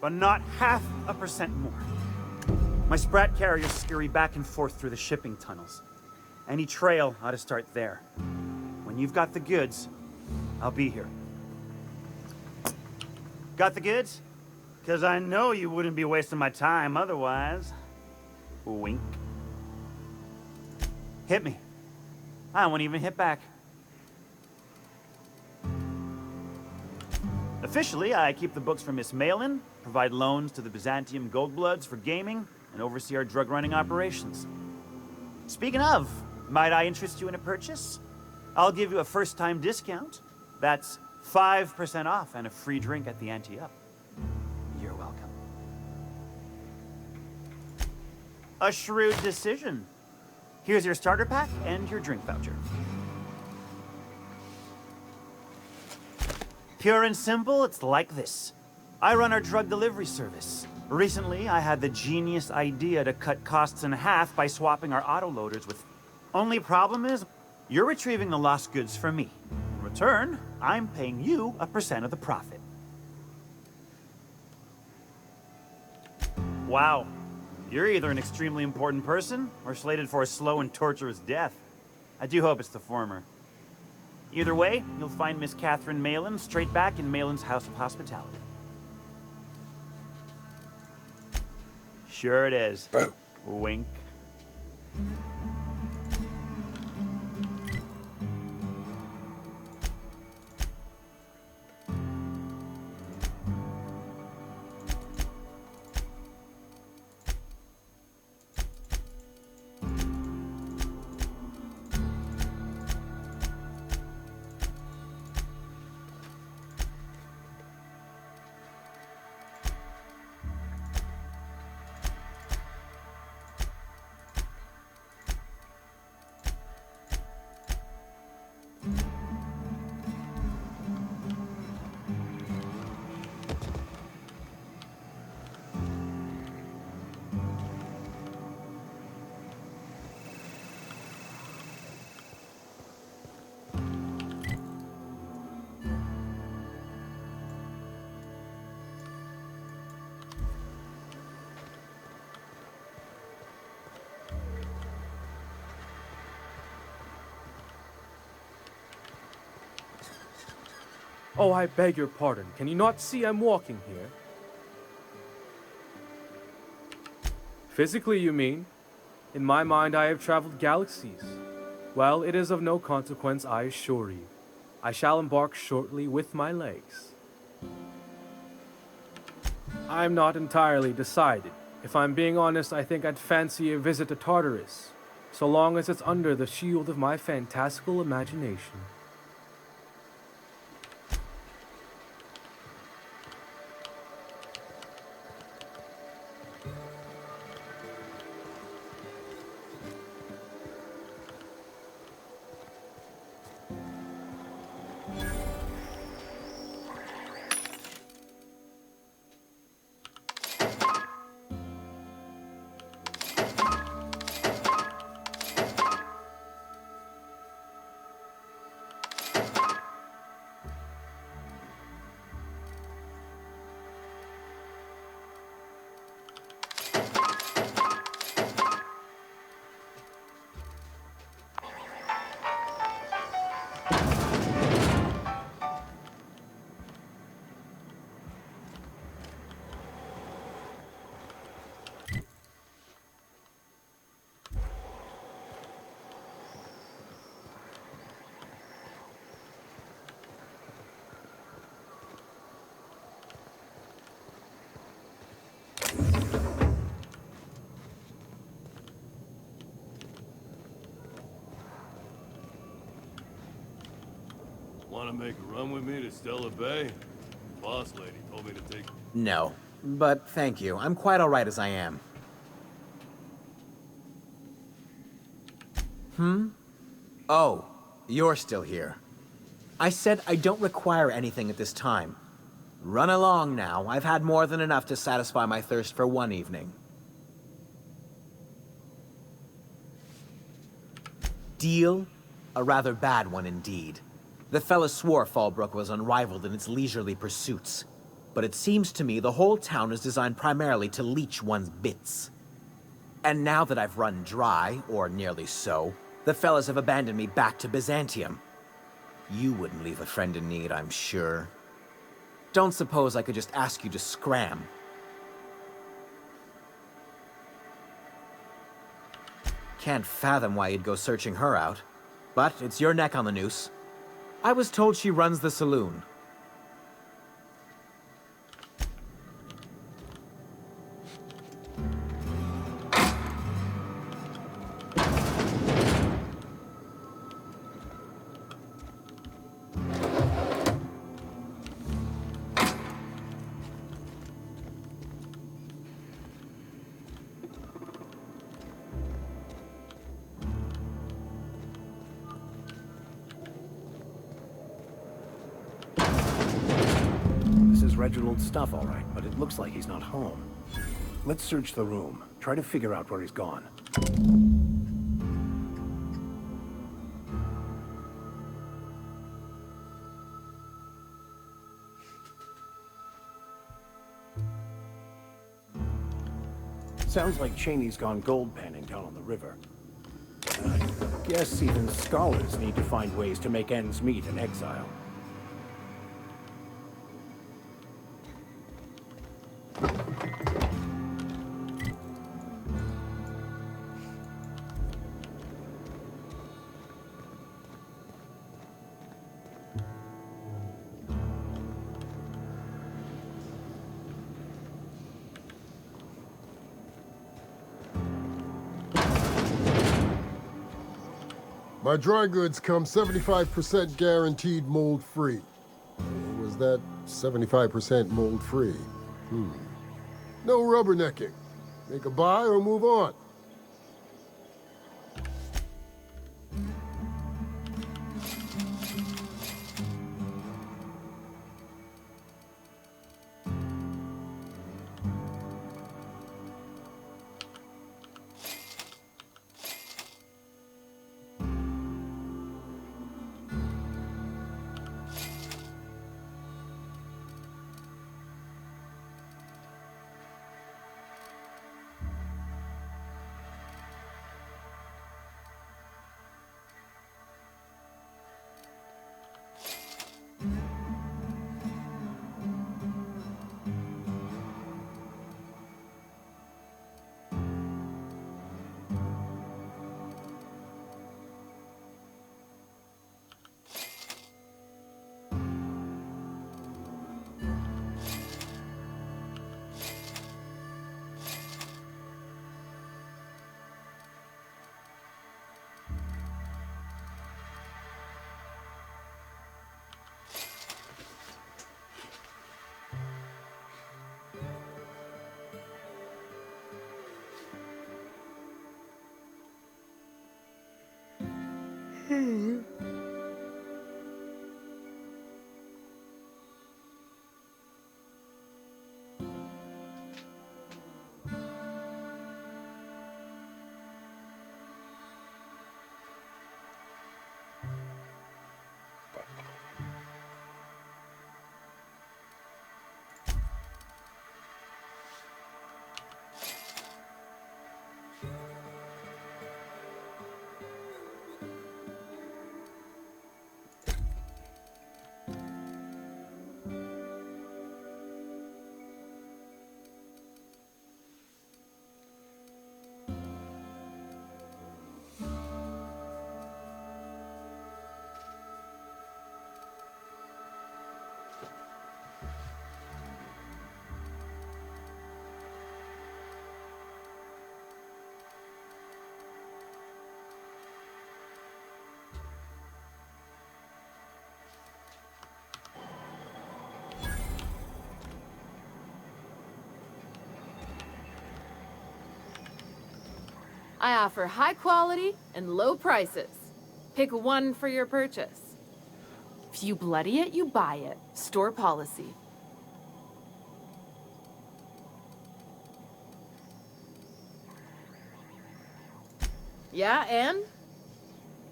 But not 0.5% more. My sprat carriers scurry back and forth through the shipping tunnels. Any trail ought to start there. When you've got the goods, I'll be here. Got the goods? Because I know you wouldn't be wasting my time otherwise. Wink. Hit me. I won't even hit back. Officially, I keep the books for Miss Malin, provide loans to the Byzantium Goldbloods for gaming, and oversee our drug-running operations. Speaking of, might I interest you in a purchase? I'll give you a first-time discount. That's 5% off and a free drink at the ante-up. You're welcome. A shrewd decision. Here's your starter pack and your drink voucher. Pure and simple, it's like this. I run our drug delivery service. Recently, I had the genius idea to cut costs in half by swapping our autoloaders with... Only problem is, you're retrieving the lost goods for me. In return, I'm paying you a percent of the profit. Wow. You're either an extremely important person or slated for a slow and torturous death. I do hope it's the former. Either way, you'll find Miss Catherine Malin straight back in Malin's House of Hospitality. Sure it is. Wink. Oh, I beg your pardon. Can you not see I'm walking here? Physically, you mean? In my mind, I have traveled galaxies. Well, it is of no consequence, I assure you. I shall embark shortly with my legs. I'm not entirely decided. If I'm being honest, I think I'd fancy a visit to Tartarus, so long as it's under the shield of my fantastical imagination. Want to make a run with me to Stella Bay? Boss lady told me to take... No, but thank you. I'm quite all right as I am. Oh, you're still here. I said I don't require anything at this time. Run along now. I've had more than enough to satisfy my thirst for one evening. Deal? A rather bad one indeed. The fella swore Fallbrook was unrivaled in its leisurely pursuits. But it seems to me the whole town is designed primarily to leech one's bits. And now that I've run dry, or nearly so, the fellas have abandoned me back to Byzantium. You wouldn't leave a friend in need, I'm sure. Don't suppose I could just ask you to scram. Can't fathom why you'd go searching her out. But it's your neck on the noose. I was told she runs the saloon. Reginald's stuff, all right, but it looks like he's not home. Let's search the room. Try to figure out where he's gone. Sounds like Cheney's gone gold panning down on the river. I guess even scholars need to find ways to make ends meet in exile. My dry goods come 75% guaranteed mold-free. Or was that 75% mold-free? No rubbernecking. Make a buy or move on. I offer high quality and low prices. Pick one for your purchase. If you bloody it, you buy it. Store policy. Yeah, and?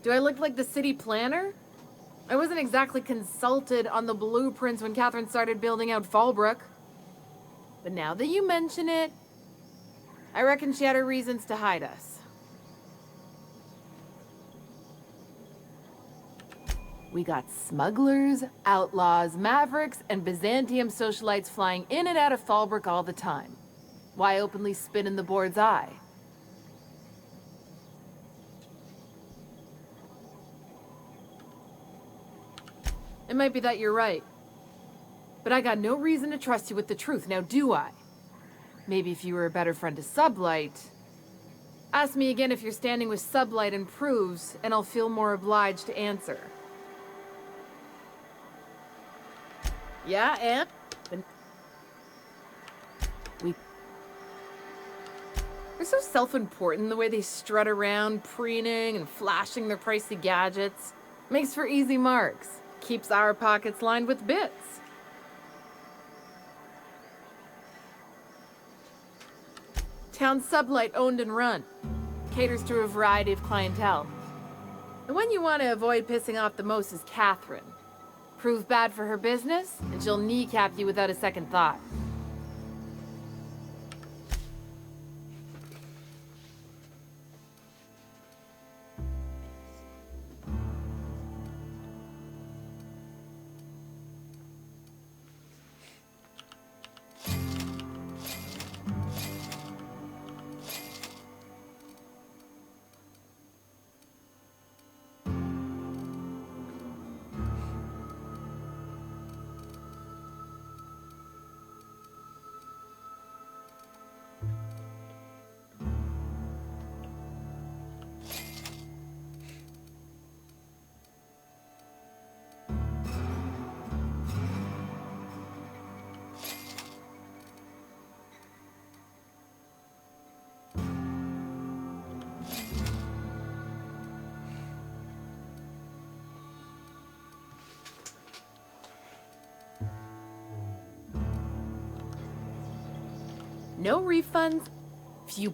Do I look like the city planner? I wasn't exactly consulted on the blueprints when Catherine started building out Fallbrook. But now that you mention it, I reckon she had her reasons to hide us. We got smugglers, outlaws, mavericks, and Byzantium socialites flying in and out of Fallbrook all the time. Why openly spit in the board's eye? It might be that you're right. But I got no reason to trust you with the truth, now do I? Maybe if you were a better friend to Sublight. Ask me again if you're standing with Sublight and proves, and I'll feel more obliged to answer. Yeah, and? They're so self-important the way they strut around, preening and flashing their pricey gadgets. Makes for easy marks. Keeps our pockets lined with bits. Town Sublight owned and run. Caters to a variety of clientele. The one you want to avoid pissing off the most is Catherine. Prove bad for her business, and she'll kneecap you without a second thought. No refunds. Few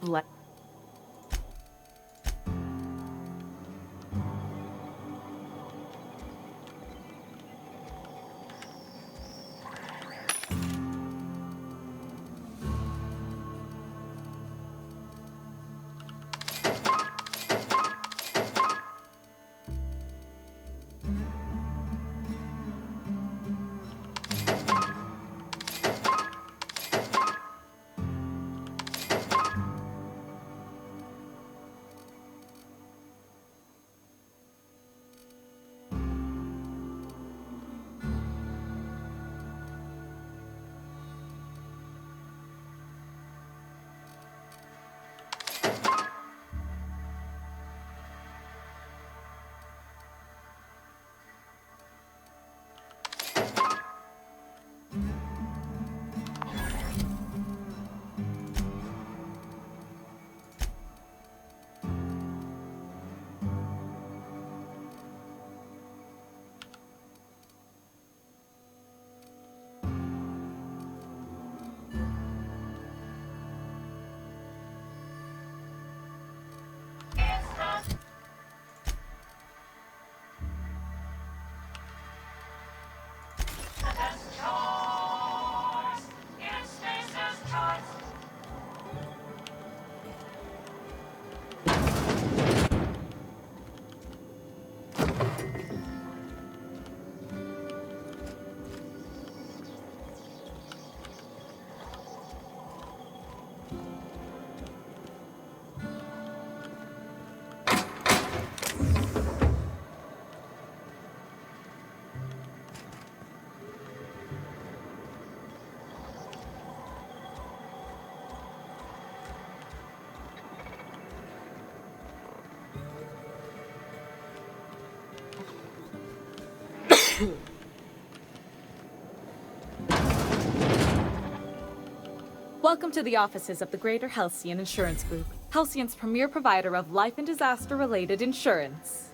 Welcome to the offices of the Greater Halcyon Insurance Group, Halcyon's premier provider of life and disaster-related insurance.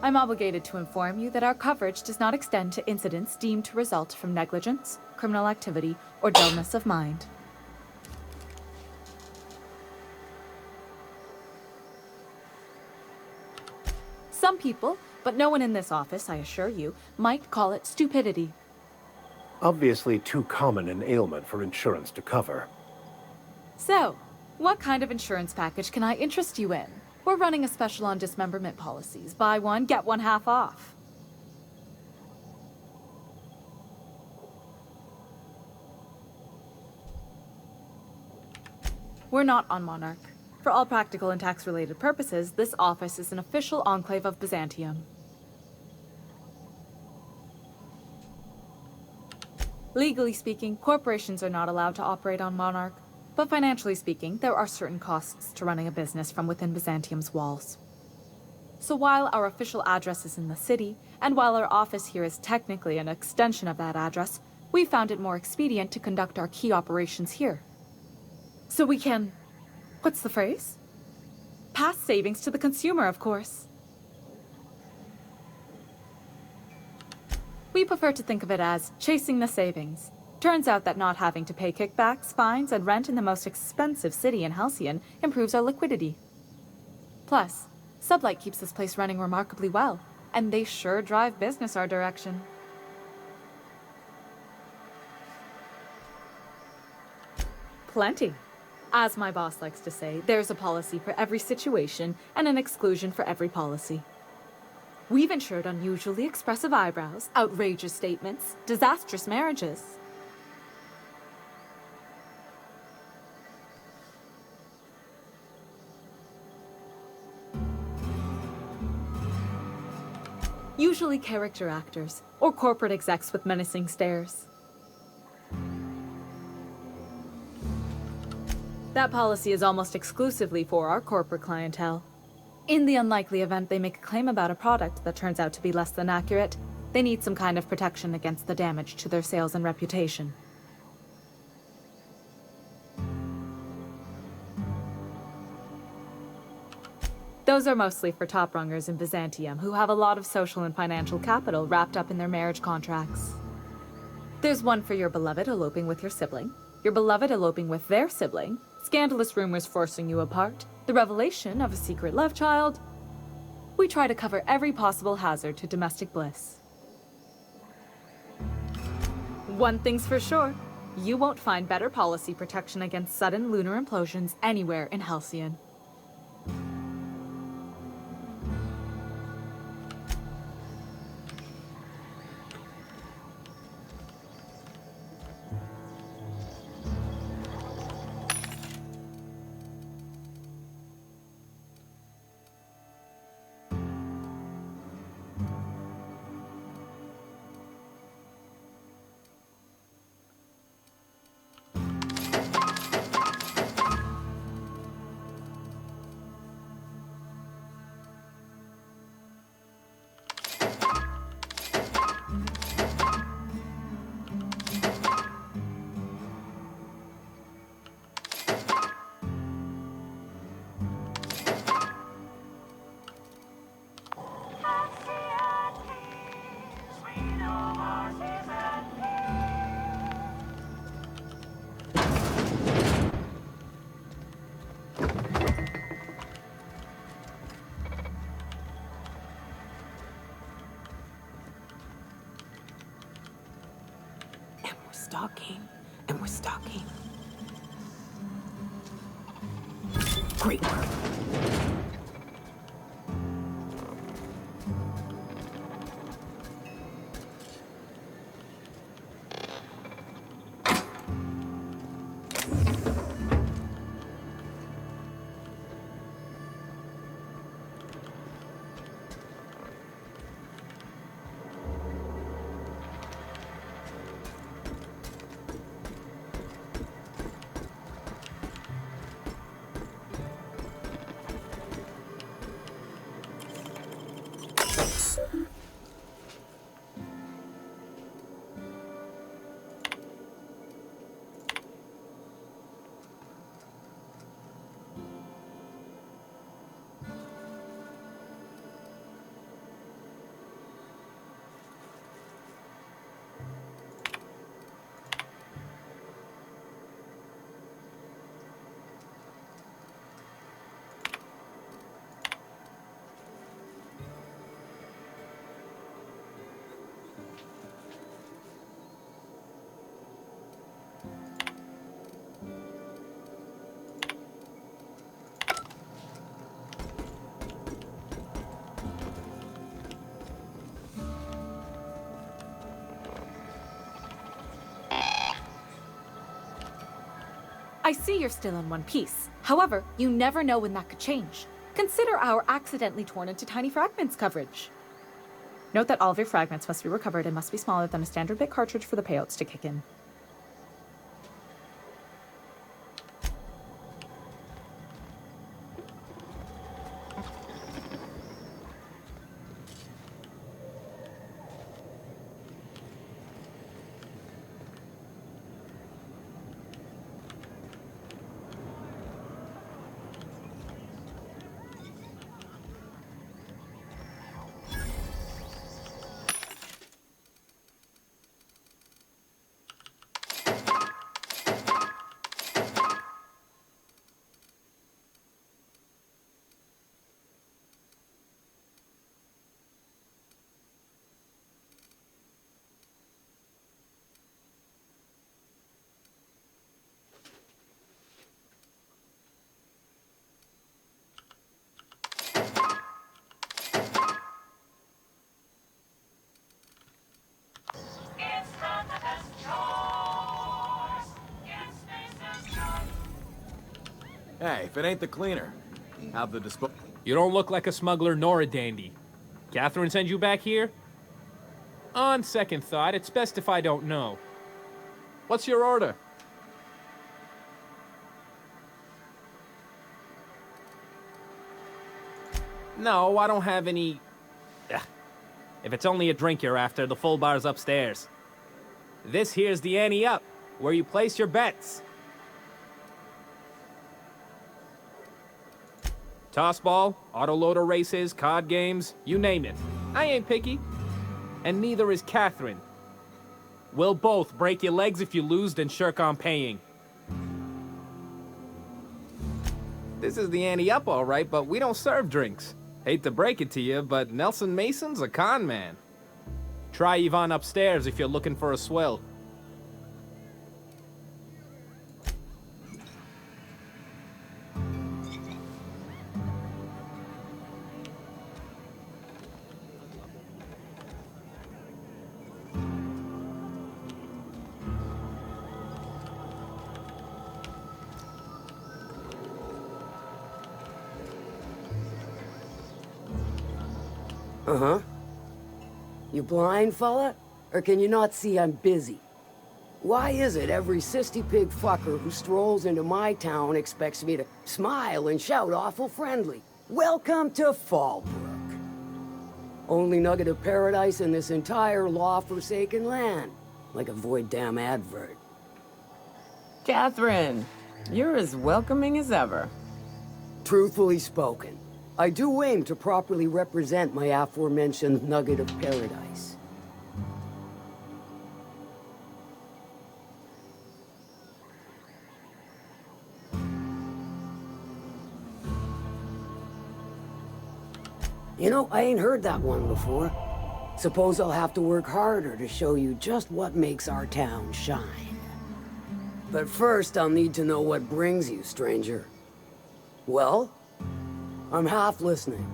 I'm obligated to inform you that our coverage does not extend to incidents deemed to result from negligence, criminal activity, or dullness of mind. Some people, but no one in this office, I assure you, might call it stupidity. Obviously too common an ailment for insurance to cover. So, what kind of insurance package can I interest you in? We're running a special on dismemberment policies. Buy one, get one half off. We're not on Monarch. For all practical and tax-related purposes, this office is an official enclave of Byzantium. Legally speaking, corporations are not allowed to operate on Monarch, but financially speaking, there are certain costs to running a business from within Byzantium's walls. So while our official address is in the city, and while our office here is technically an extension of that address, we found it more expedient to conduct our key operations here. So we can... what's the phrase? Pass savings to the consumer, of course. We prefer to think of it as chasing the savings. Turns out that not having to pay kickbacks, fines, and rent in the most expensive city in Halcyon improves our liquidity. Plus, Sublight keeps this place running remarkably well, and they sure drive business our direction. Plenty. As my boss likes to say, there's a policy for every situation and an exclusion for every policy. We've insured unusually expressive eyebrows, outrageous statements, disastrous marriages. Usually character actors, or corporate execs with menacing stares. That policy is almost exclusively for our corporate clientele. In the unlikely event they make a claim about a product that turns out to be less than accurate, they need some kind of protection against the damage to their sales and reputation. Those are mostly for top-rungers in Byzantium who have a lot of social and financial capital wrapped up in their marriage contracts. There's one for your beloved eloping with your sibling, your beloved eloping with their sibling, scandalous rumors forcing you apart, the revelation of a secret love child. We try to cover every possible hazard to domestic bliss. One thing's for sure, you won't find better policy protection against sudden lunar implosions anywhere in Halcyon. Stalking, and we're stalking. Great work. I see you're still in one piece. However, you never know when that could change. Consider our accidentally torn into tiny fragments coverage. Note that all of your fragments must be recovered and must be smaller than a standard bit cartridge for the payouts to kick in. Hey, if it ain't the cleaner, have the dispo... You don't look like a smuggler nor a dandy. Catherine sent you back here? On second thought, it's best if I don't know. What's your order? No, I don't have any... Ugh. If it's only a drink you're after, the full bar's upstairs. This here's the ante up, where you place your bets. Tossball, autoloader races, card games, you name it. I ain't picky. And neither is Catherine. We'll both break your legs if you lose, then shirk on paying. This is the ante up, all right, but we don't serve drinks. Hate to break it to you, but Nelson Mason's a con man. Try Yvonne upstairs if you're looking for a swill. Uh-huh. You blind, fella? Or can you not see I'm busy? Why is it every sissy pig fucker who strolls into my town expects me to smile and shout awful friendly? Welcome to Fallbrook. Only nugget of paradise in this entire law-forsaken land. Like a void damn advert. Catherine, you're as welcoming as ever. Truthfully spoken, I do aim to properly represent my aforementioned nugget of paradise. You know, I ain't heard that one before. Suppose I'll have to work harder to show you just what makes our town shine. But first, I'll need to know what brings you, stranger. Well, I'm half listening.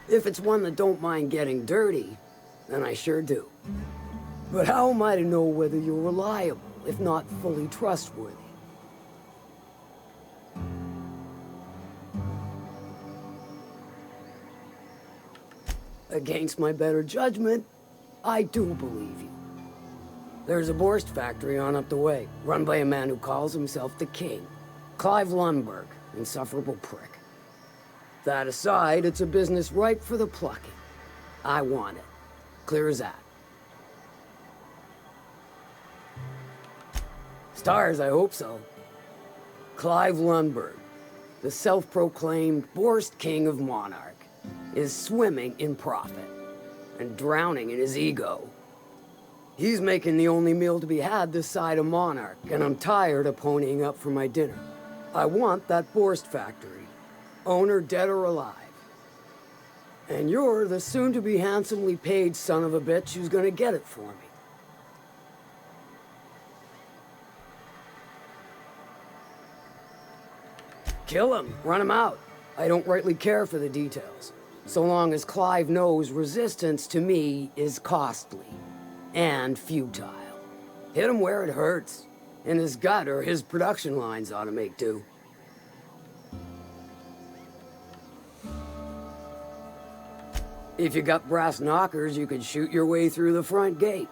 If it's one that don't mind getting dirty, then I sure do. But how am I to know whether you're reliable, if not fully trustworthy? Against my better judgment, I do believe you. There's a Borst factory on up the way, run by a man who calls himself the King. Clive Lundberg, insufferable prick. That aside, it's a business ripe for the plucking. I want it. Clear as that. Stars, I hope so. Clive Lundberg, the self-proclaimed Borst King of Monarch, is swimming in profit and drowning in his ego. He's making the only meal to be had this side of Monarch, and I'm tired of ponying up for my dinner. I want that Borst factory, owner dead or alive. And you're the soon-to-be handsomely paid son of a bitch who's gonna get it for me. Kill him, run him out. I don't rightly care for the details, so long as Clive knows resistance to me is costly and futile. Hit him where it hurts, in his gut, or his production lines ought to make do. If you got brass knockers, you could shoot your way through the front gate.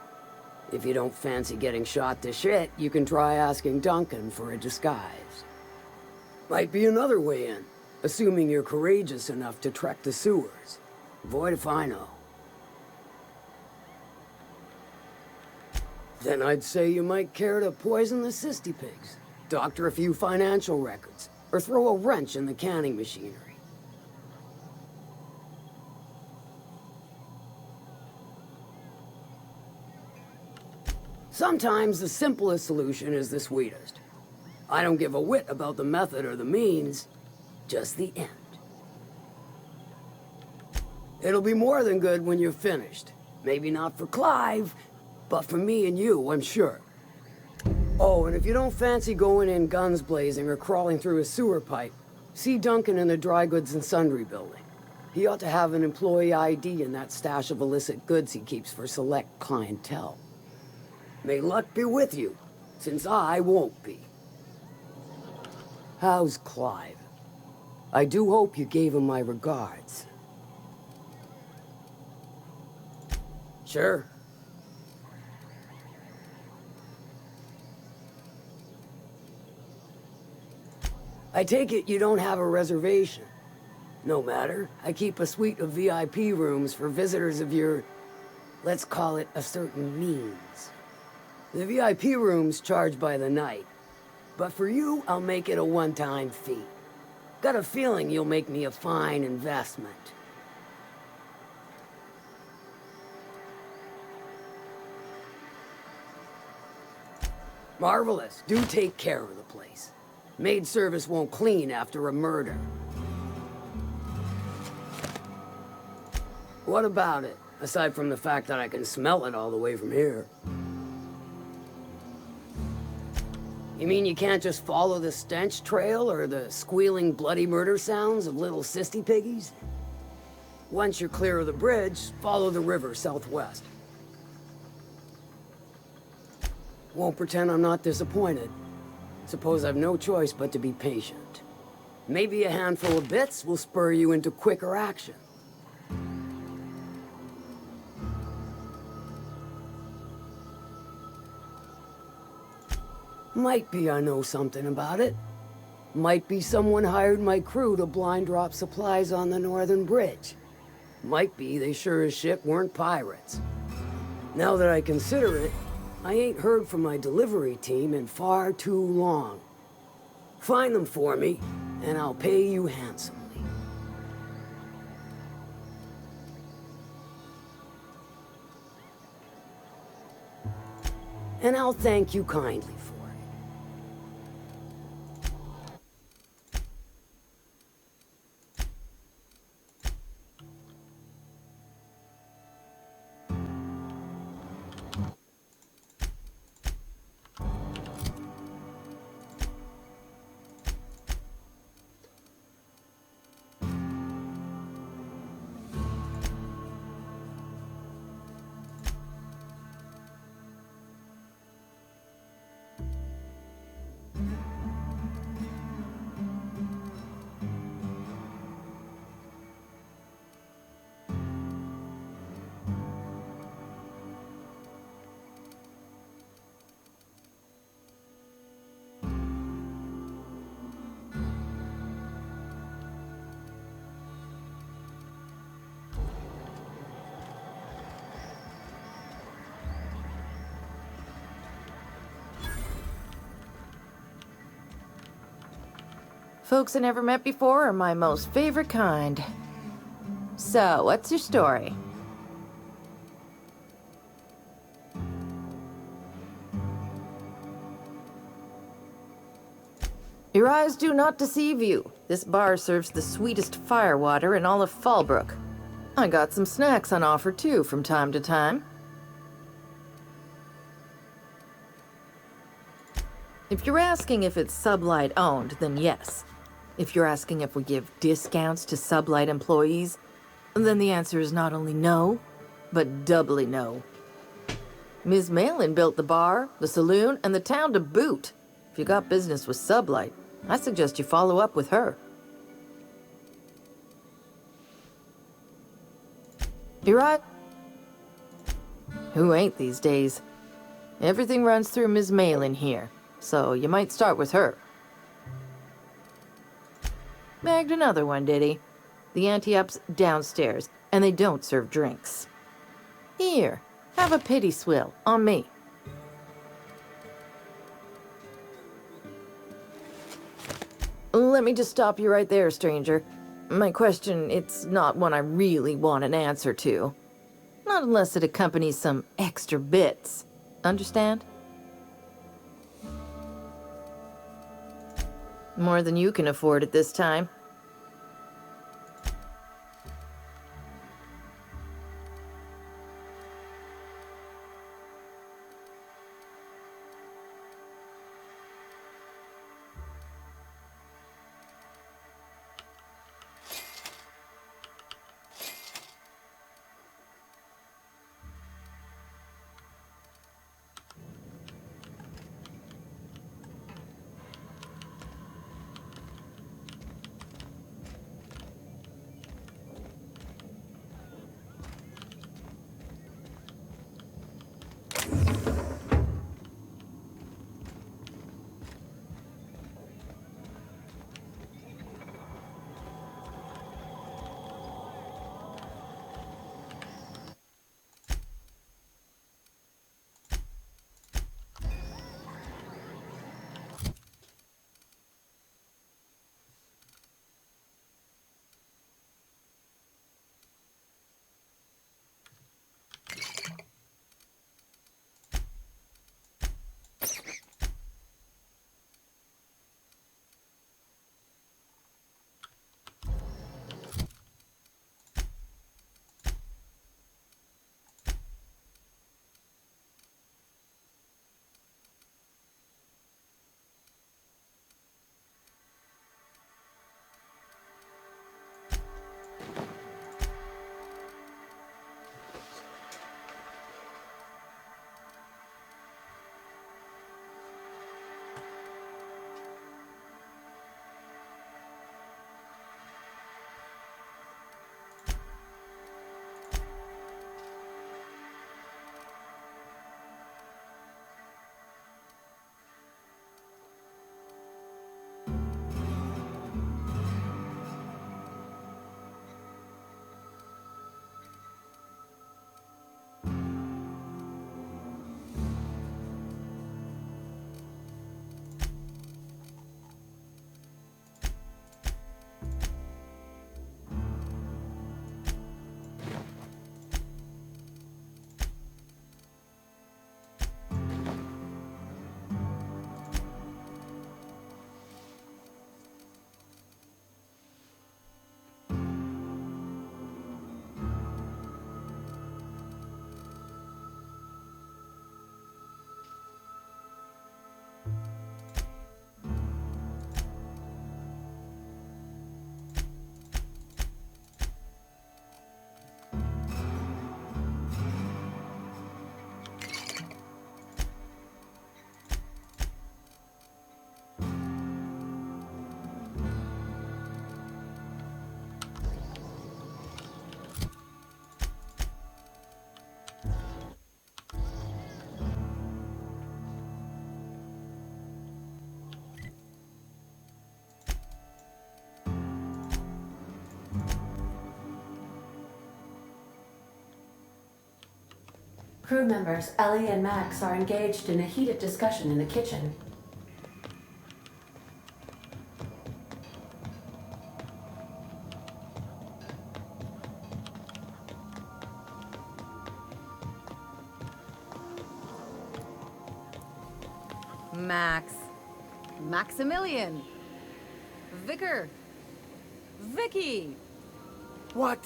If you don't fancy getting shot to shit, you can try asking Duncan for a disguise. Might be another way in, assuming you're courageous enough to trek the sewers. Void if I know. Then I'd say you might care to poison the cysty pigs, doctor a few financial records, or throw a wrench in the canning machinery. Sometimes the simplest solution is the sweetest. I don't give a whit about the method or the means, just the end. It'll be more than good when you're finished. Maybe not for Clive, but for me and you, I'm sure. Oh, and if you don't fancy going in guns blazing or crawling through a sewer pipe, see Duncan in the dry goods and sundry building. He ought to have an employee ID in that stash of illicit goods he keeps for select clientele. May luck be with you, since I won't be. How's Clive? I do hope you gave him my regards. Sure. I take it you don't have a reservation. No matter, I keep a suite of VIP rooms for visitors of your, let's call it a certain means. The VIP room's charged by the night. But for you, I'll make it a one-time fee. Got a feeling you'll make me a fine investment. Marvelous. Do take care of the place. Maid service won't clean after a murder. What about it? Aside from the fact that I can smell it all the way from here. You mean you can't just follow the stench trail or the squealing bloody murder sounds of little sissy piggies? Once you're clear of the bridge, follow the river southwest. Won't pretend I'm not disappointed. Suppose I've no choice but to be patient. Maybe a handful of bits will spur you into quicker action. Might be I know something about it. Might be someone hired my crew to blind drop supplies on the northern bridge. Might be they sure as shit weren't pirates. Now that I consider it, I ain't heard from my delivery team in far too long. Find them for me, and I'll pay you handsomely. And I'll thank you kindly for it. Folks I never met before are my most favorite kind. So, what's your story? Your eyes do not deceive you. This bar serves the sweetest firewater in all of Fallbrook. I got some snacks on offer too from time to time. If you're asking if it's Sublight owned, then yes. If you're asking if we give discounts to Sublight employees, then the answer is not only no, but doubly no. Ms. Malin built the bar, the saloon, and the town to boot. If you got business with Sublight, I suggest you follow up with her. You're right. Who ain't these days? Everything runs through Ms. Malin here, so you might start with her. Bagged another one, did he? The anti-up's downstairs, and they don't serve drinks. Here, have a pity swill, on me. Let me just stop you right there, stranger. My question, it's not one I really want an answer to. Not unless it accompanies some extra bits. Understand? More than you can afford at this time. Crew members Ellie and Max are engaged in a heated discussion in the kitchen. Max. Maximilian. Vicar. Vicky. What?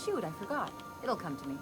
Shoot, I forgot. It'll come to me.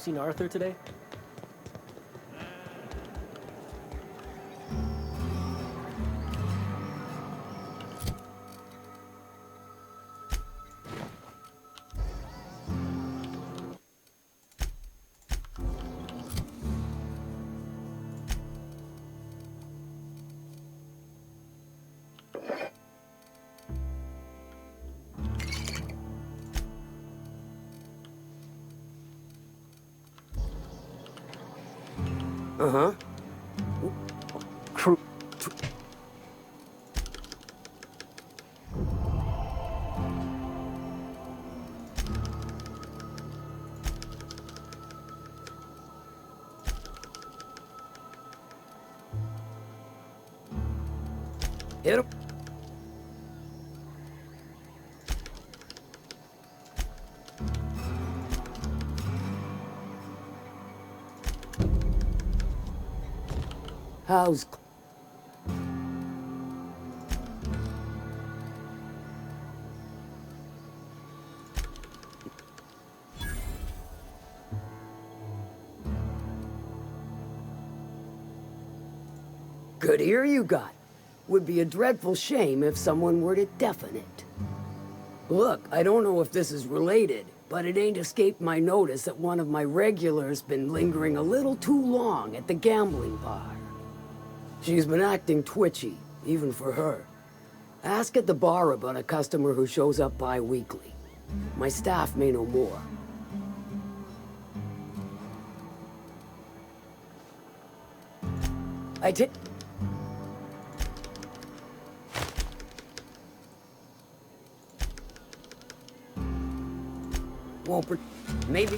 seen Arthur today? Uh-huh. Crew. Hit him. How's... Good ear you got. Would be a dreadful shame if someone were to deafen it. Look, I don't know if this is related, but it ain't escaped my notice that one of my regulars been lingering a little too long at the gambling bar. She's been acting twitchy, even for her. Ask at the bar about a customer who shows up bi-weekly. My staff may know more. I take... Won't maybe...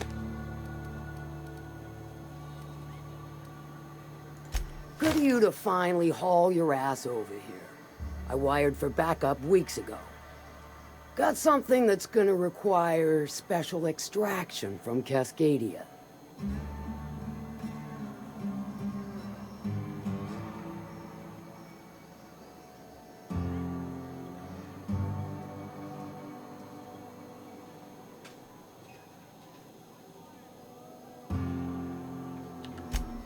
Good of you to finally haul your ass over here. I wired for backup weeks ago. Got something that's gonna require special extraction from Cascadia.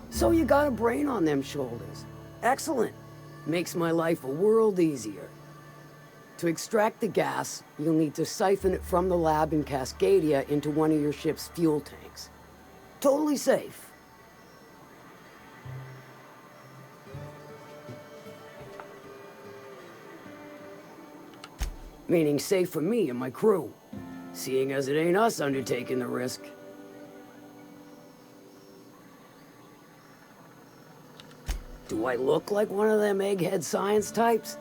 So you got a brain on them shoulders. Excellent. Makes my life a world easier. To extract the gas, you'll need to siphon it from the lab in Cascadia into one of your ship's fuel tanks. Totally safe. Meaning safe for me and my crew, seeing as it ain't us undertaking the risk. Do I look like one of them egghead science types?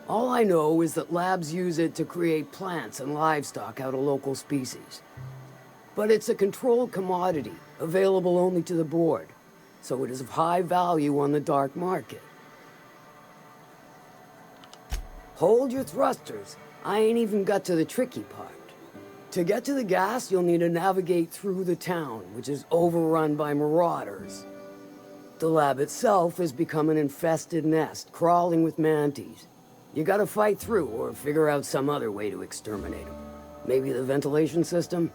All I know is that labs use it to create plants and livestock out of local species. But it's a controlled commodity, available only to the board, so it is of high value on the dark market. Hold your thrusters. I ain't even got to the tricky part. To get to the gas, you'll need to navigate through the town, which is overrun by marauders. The lab itself has become an infested nest, crawling with mantis. You gotta fight through, or figure out some other way to exterminate them. Maybe the ventilation system?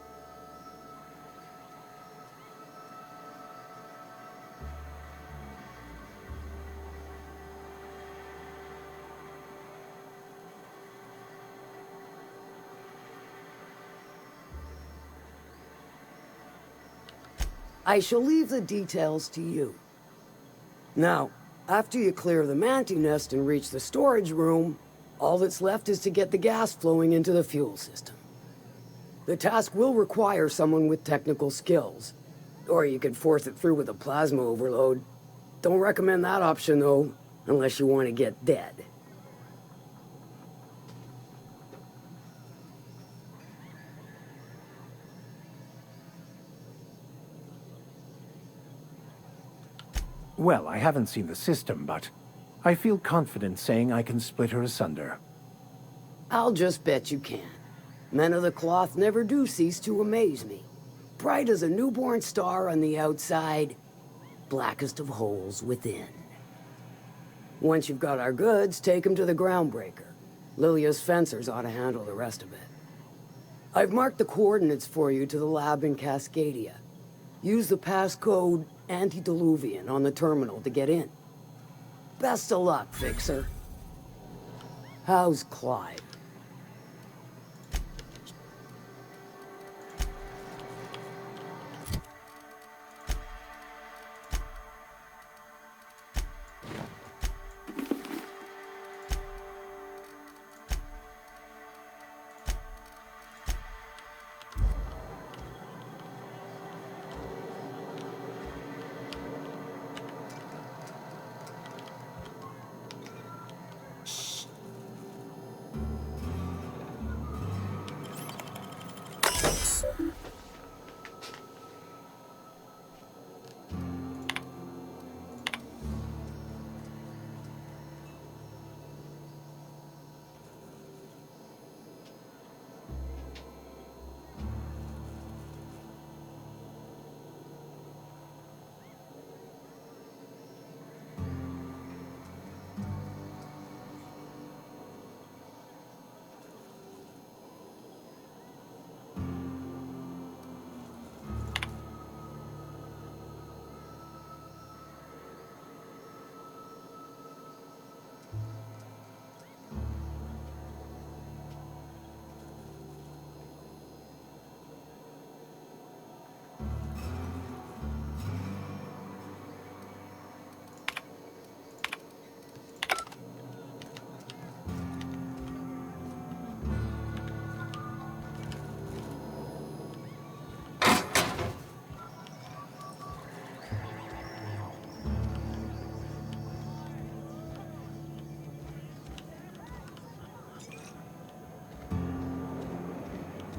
I shall leave the details to you. Now, after you clear the mantis nest and reach the storage room, all that's left is to get the gas flowing into the fuel system. The task will require someone with technical skills, or you could force it through with a plasma overload. Don't recommend that option, though, unless you want to get dead. Well, I haven't seen the system, but I feel confident saying I can split her asunder. I'll just bet you can. Men of the cloth never do cease to amaze me. Bright as a newborn star on the outside, blackest of holes within. Once you've got our goods, take them to the groundbreaker. Lilia's fencers ought to handle the rest of it. I've marked the coordinates for you to the lab in Cascadia. Use the passcode Antediluvian on the terminal to get in. Best of luck, Fixer. How's Clive?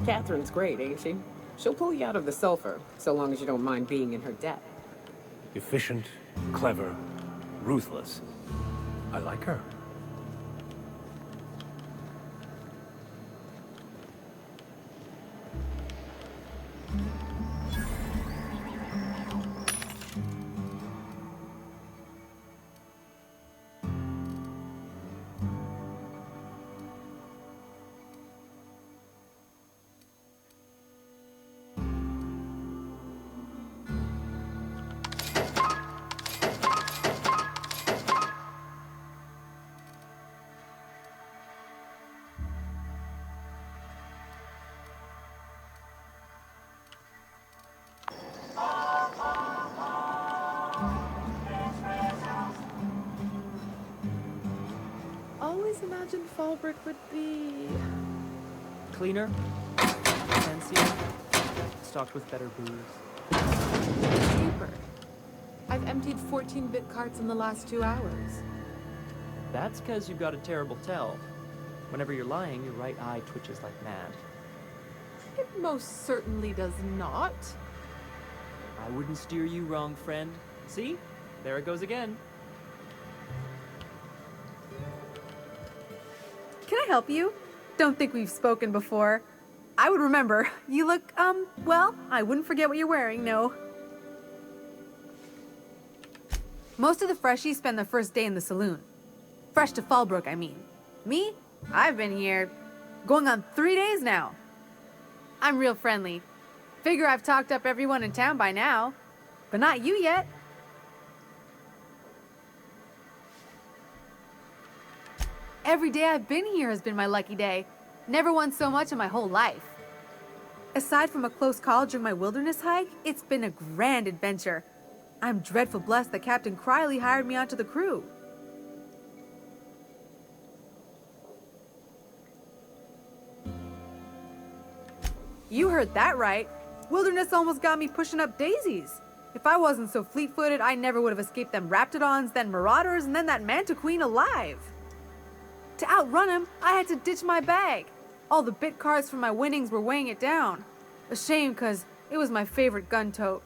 Catherine's great, ain't she? She'll pull you out of the sulfur, so long as you don't mind being in her debt. Efficient, clever, ruthless. I like her. Always imagined Fallbrook would be... Cleaner, fancier, stocked with better booze. cheaper. I've emptied 14-bit carts in the last 2 hours. That's because you've got a terrible tell. Whenever you're lying, your right eye twitches like mad. It most certainly does not. I wouldn't steer you wrong, friend. See? There it goes again. Can I help you? Don't think we've spoken before. I would remember. You look, well, I wouldn't forget what you're wearing, no. Most of the freshies spend their first day in the saloon. Fresh to Fallbrook, I mean. Me? I've been here going on 3 days now. I'm real friendly. Figure I've talked up everyone in town by now. But not you yet. Every day I've been here has been my lucky day. Never won so much in my whole life. Aside from a close call during my wilderness hike, it's been a grand adventure. I'm dreadful blessed that Captain Criley hired me onto the crew. You heard that right. Wilderness almost got me pushing up daisies. If I wasn't so fleet-footed, I never would have escaped them Raptidons, then Marauders, and then that Manta Queen alive. To outrun him, I had to ditch my bag. All the bit cards from my winnings were weighing it down. A shame, because it was my favorite gun tote.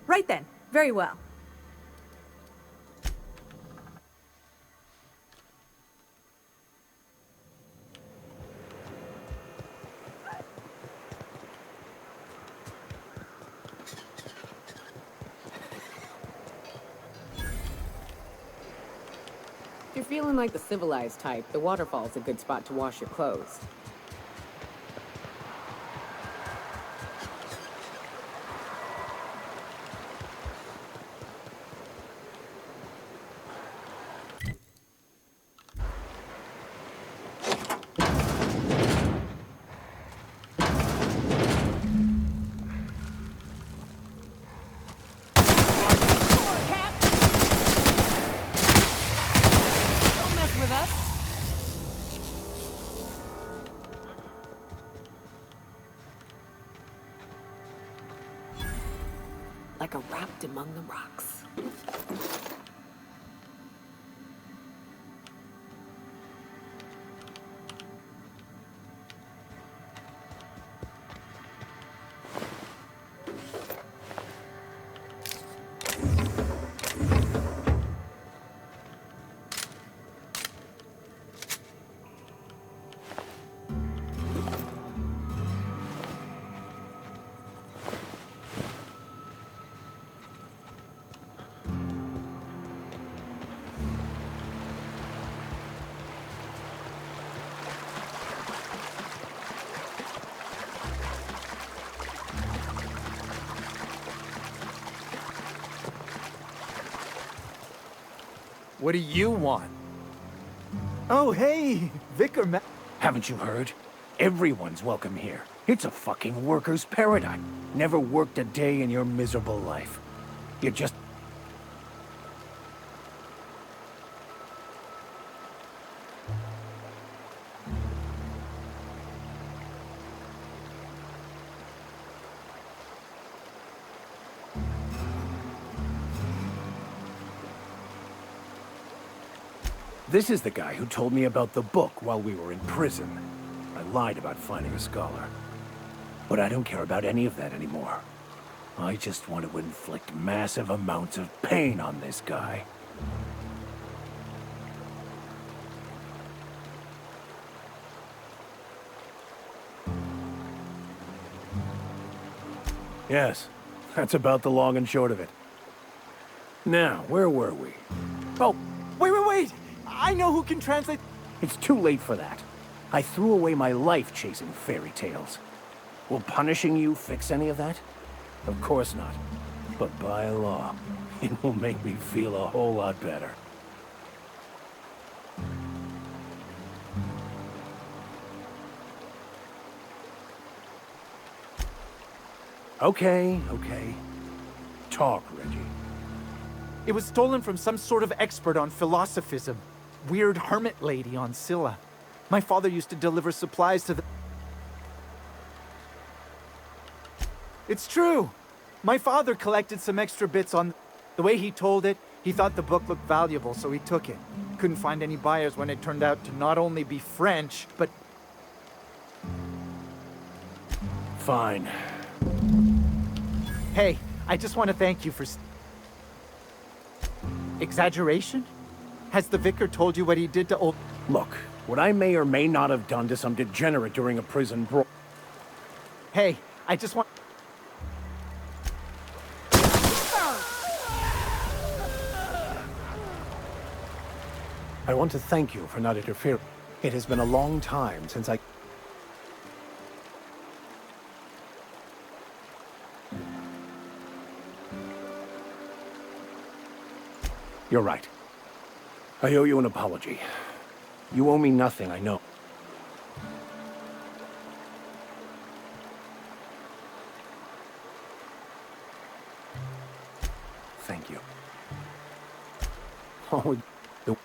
Right then. Very well. If you're feeling like the civilized type, the waterfall's a good spot to wash your clothes. like a wrapped among the rocks. What do you want? Oh, hey, Vicar Ma- Haven't you heard? Everyone's welcome here. It's a fucking worker's paradise. Never worked a day in your miserable life. You just... This is the guy who told me about the book while we were in prison. I lied about finding a scholar. But I don't care about any of that anymore. I just want to inflict massive amounts of pain on this guy. Yes, that's about the long and short of it. Now, where were we? Oh, Wait! I know who can translate. it's too late for that. I threw away my life chasing fairy tales. Will punishing you fix any of that? Of course not. But by law, it will make me feel a whole lot better. Okay. Talk, Reggie. It was stolen from some sort of expert on philosophism. Weird hermit lady on Scylla. My father used to deliver supplies to the... It's true! My father collected some extra bits on... The way he told it, he thought the book looked valuable, so he took it. Couldn't find any buyers when it turned out to not only be French, but... Fine. Hey, I just want to thank you for... Exaggeration? Has the vicar told you what he did to old... Look, what I may or may not have done to some degenerate during a prison brawl... Hey, I just want... I want to thank you for not interfering. It has been a long time since I... You're right. I owe you an apology. You owe me nothing, I know. Thank you. Oh, the...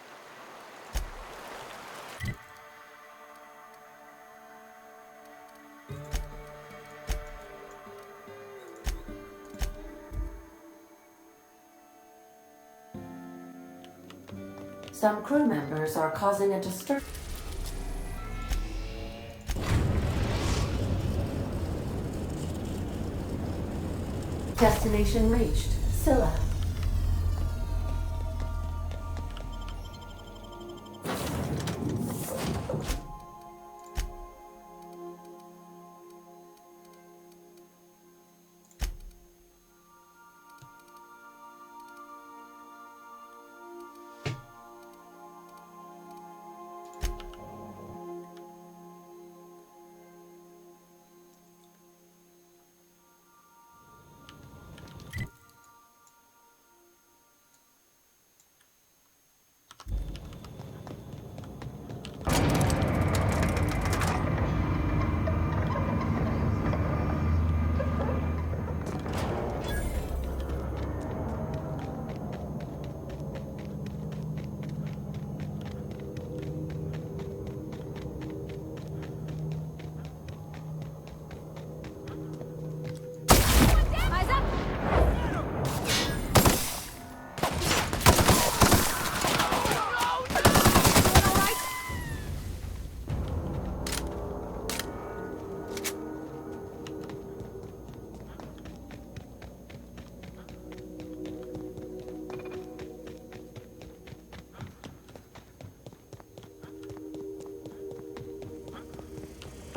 Some crew members are causing a disturbance. Destination reached. Scylla.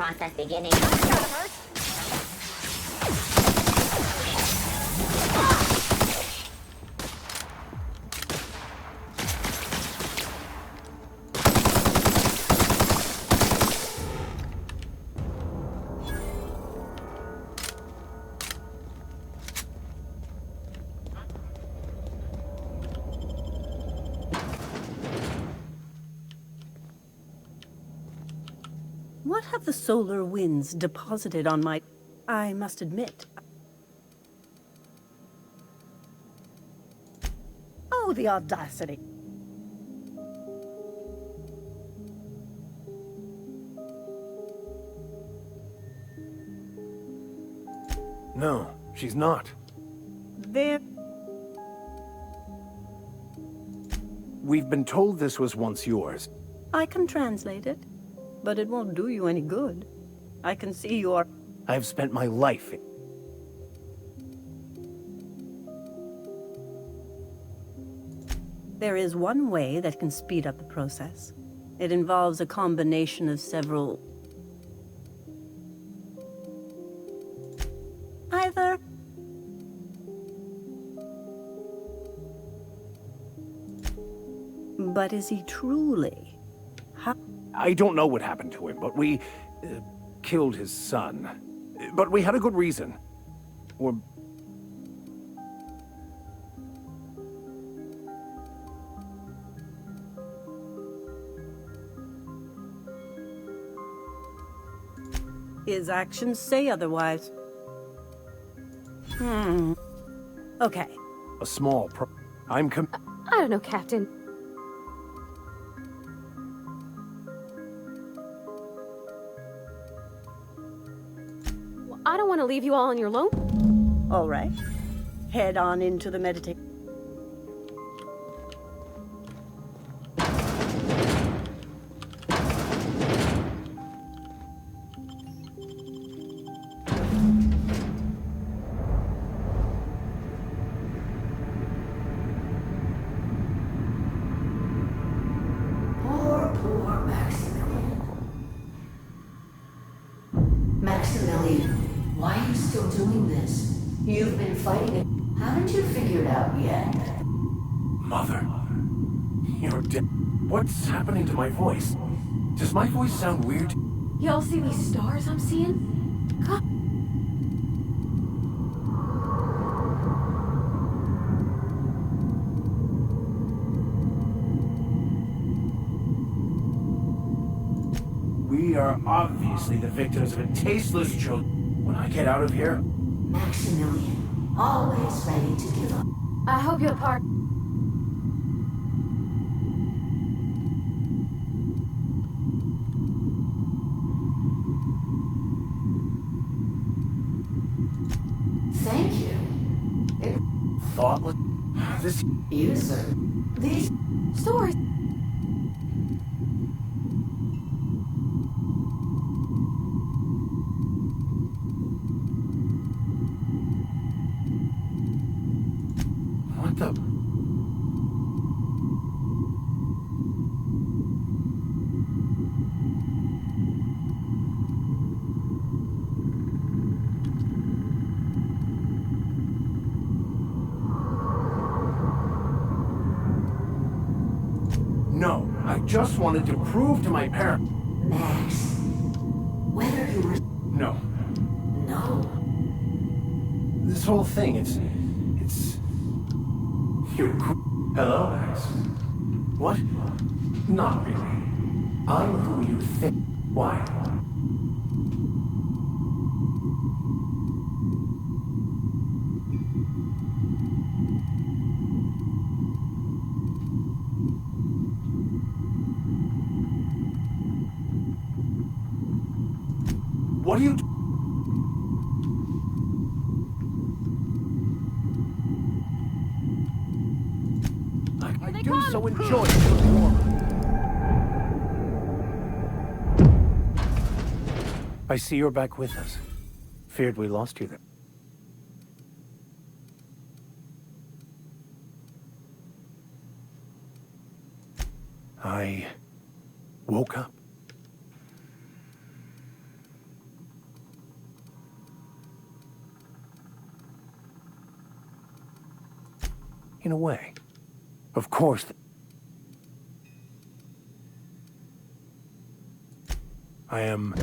process beginning. What have the solar winds deposited on my... I must admit... Oh, the audacity. No, she's not. There... We've been told this was once yours. I can translate it, but it won't do you any good. I can see you are... I've spent my life... There is one way that can speed up the process. It involves a combination of several... Either... But is he truly? I don't know what happened to him, but we... killed his son. But we had a good reason. Or... His actions say otherwise. Okay. A small I'm I don't know, Captain. Well, I don't want to leave you all on your own. All right. Head on into the meditation. Poor Maximilian. Maximilian, why are you still doing this? You've been fighting it. Haven't you figured out yet? Mother. You're dead. What's happening to my voice? Does my voice sound weird? Y'all see these stars I'm seeing? We are obviously the victims of a tasteless joke. When I get out of here... Maximilian, always ready to give up. I hope you'll pardon. Thank you. Thoughtless... This... User. These... Stores. What the... No, I just wanted to prove to my parents... Max, whether you were... No. No. This whole thing, it's... You're... Hello, Max. What? Not really. I'm who you think. Why? What do you... I do so enjoy the warm. I see you're back with us. Feared we lost you there. I woke up. In a way. Of course. I am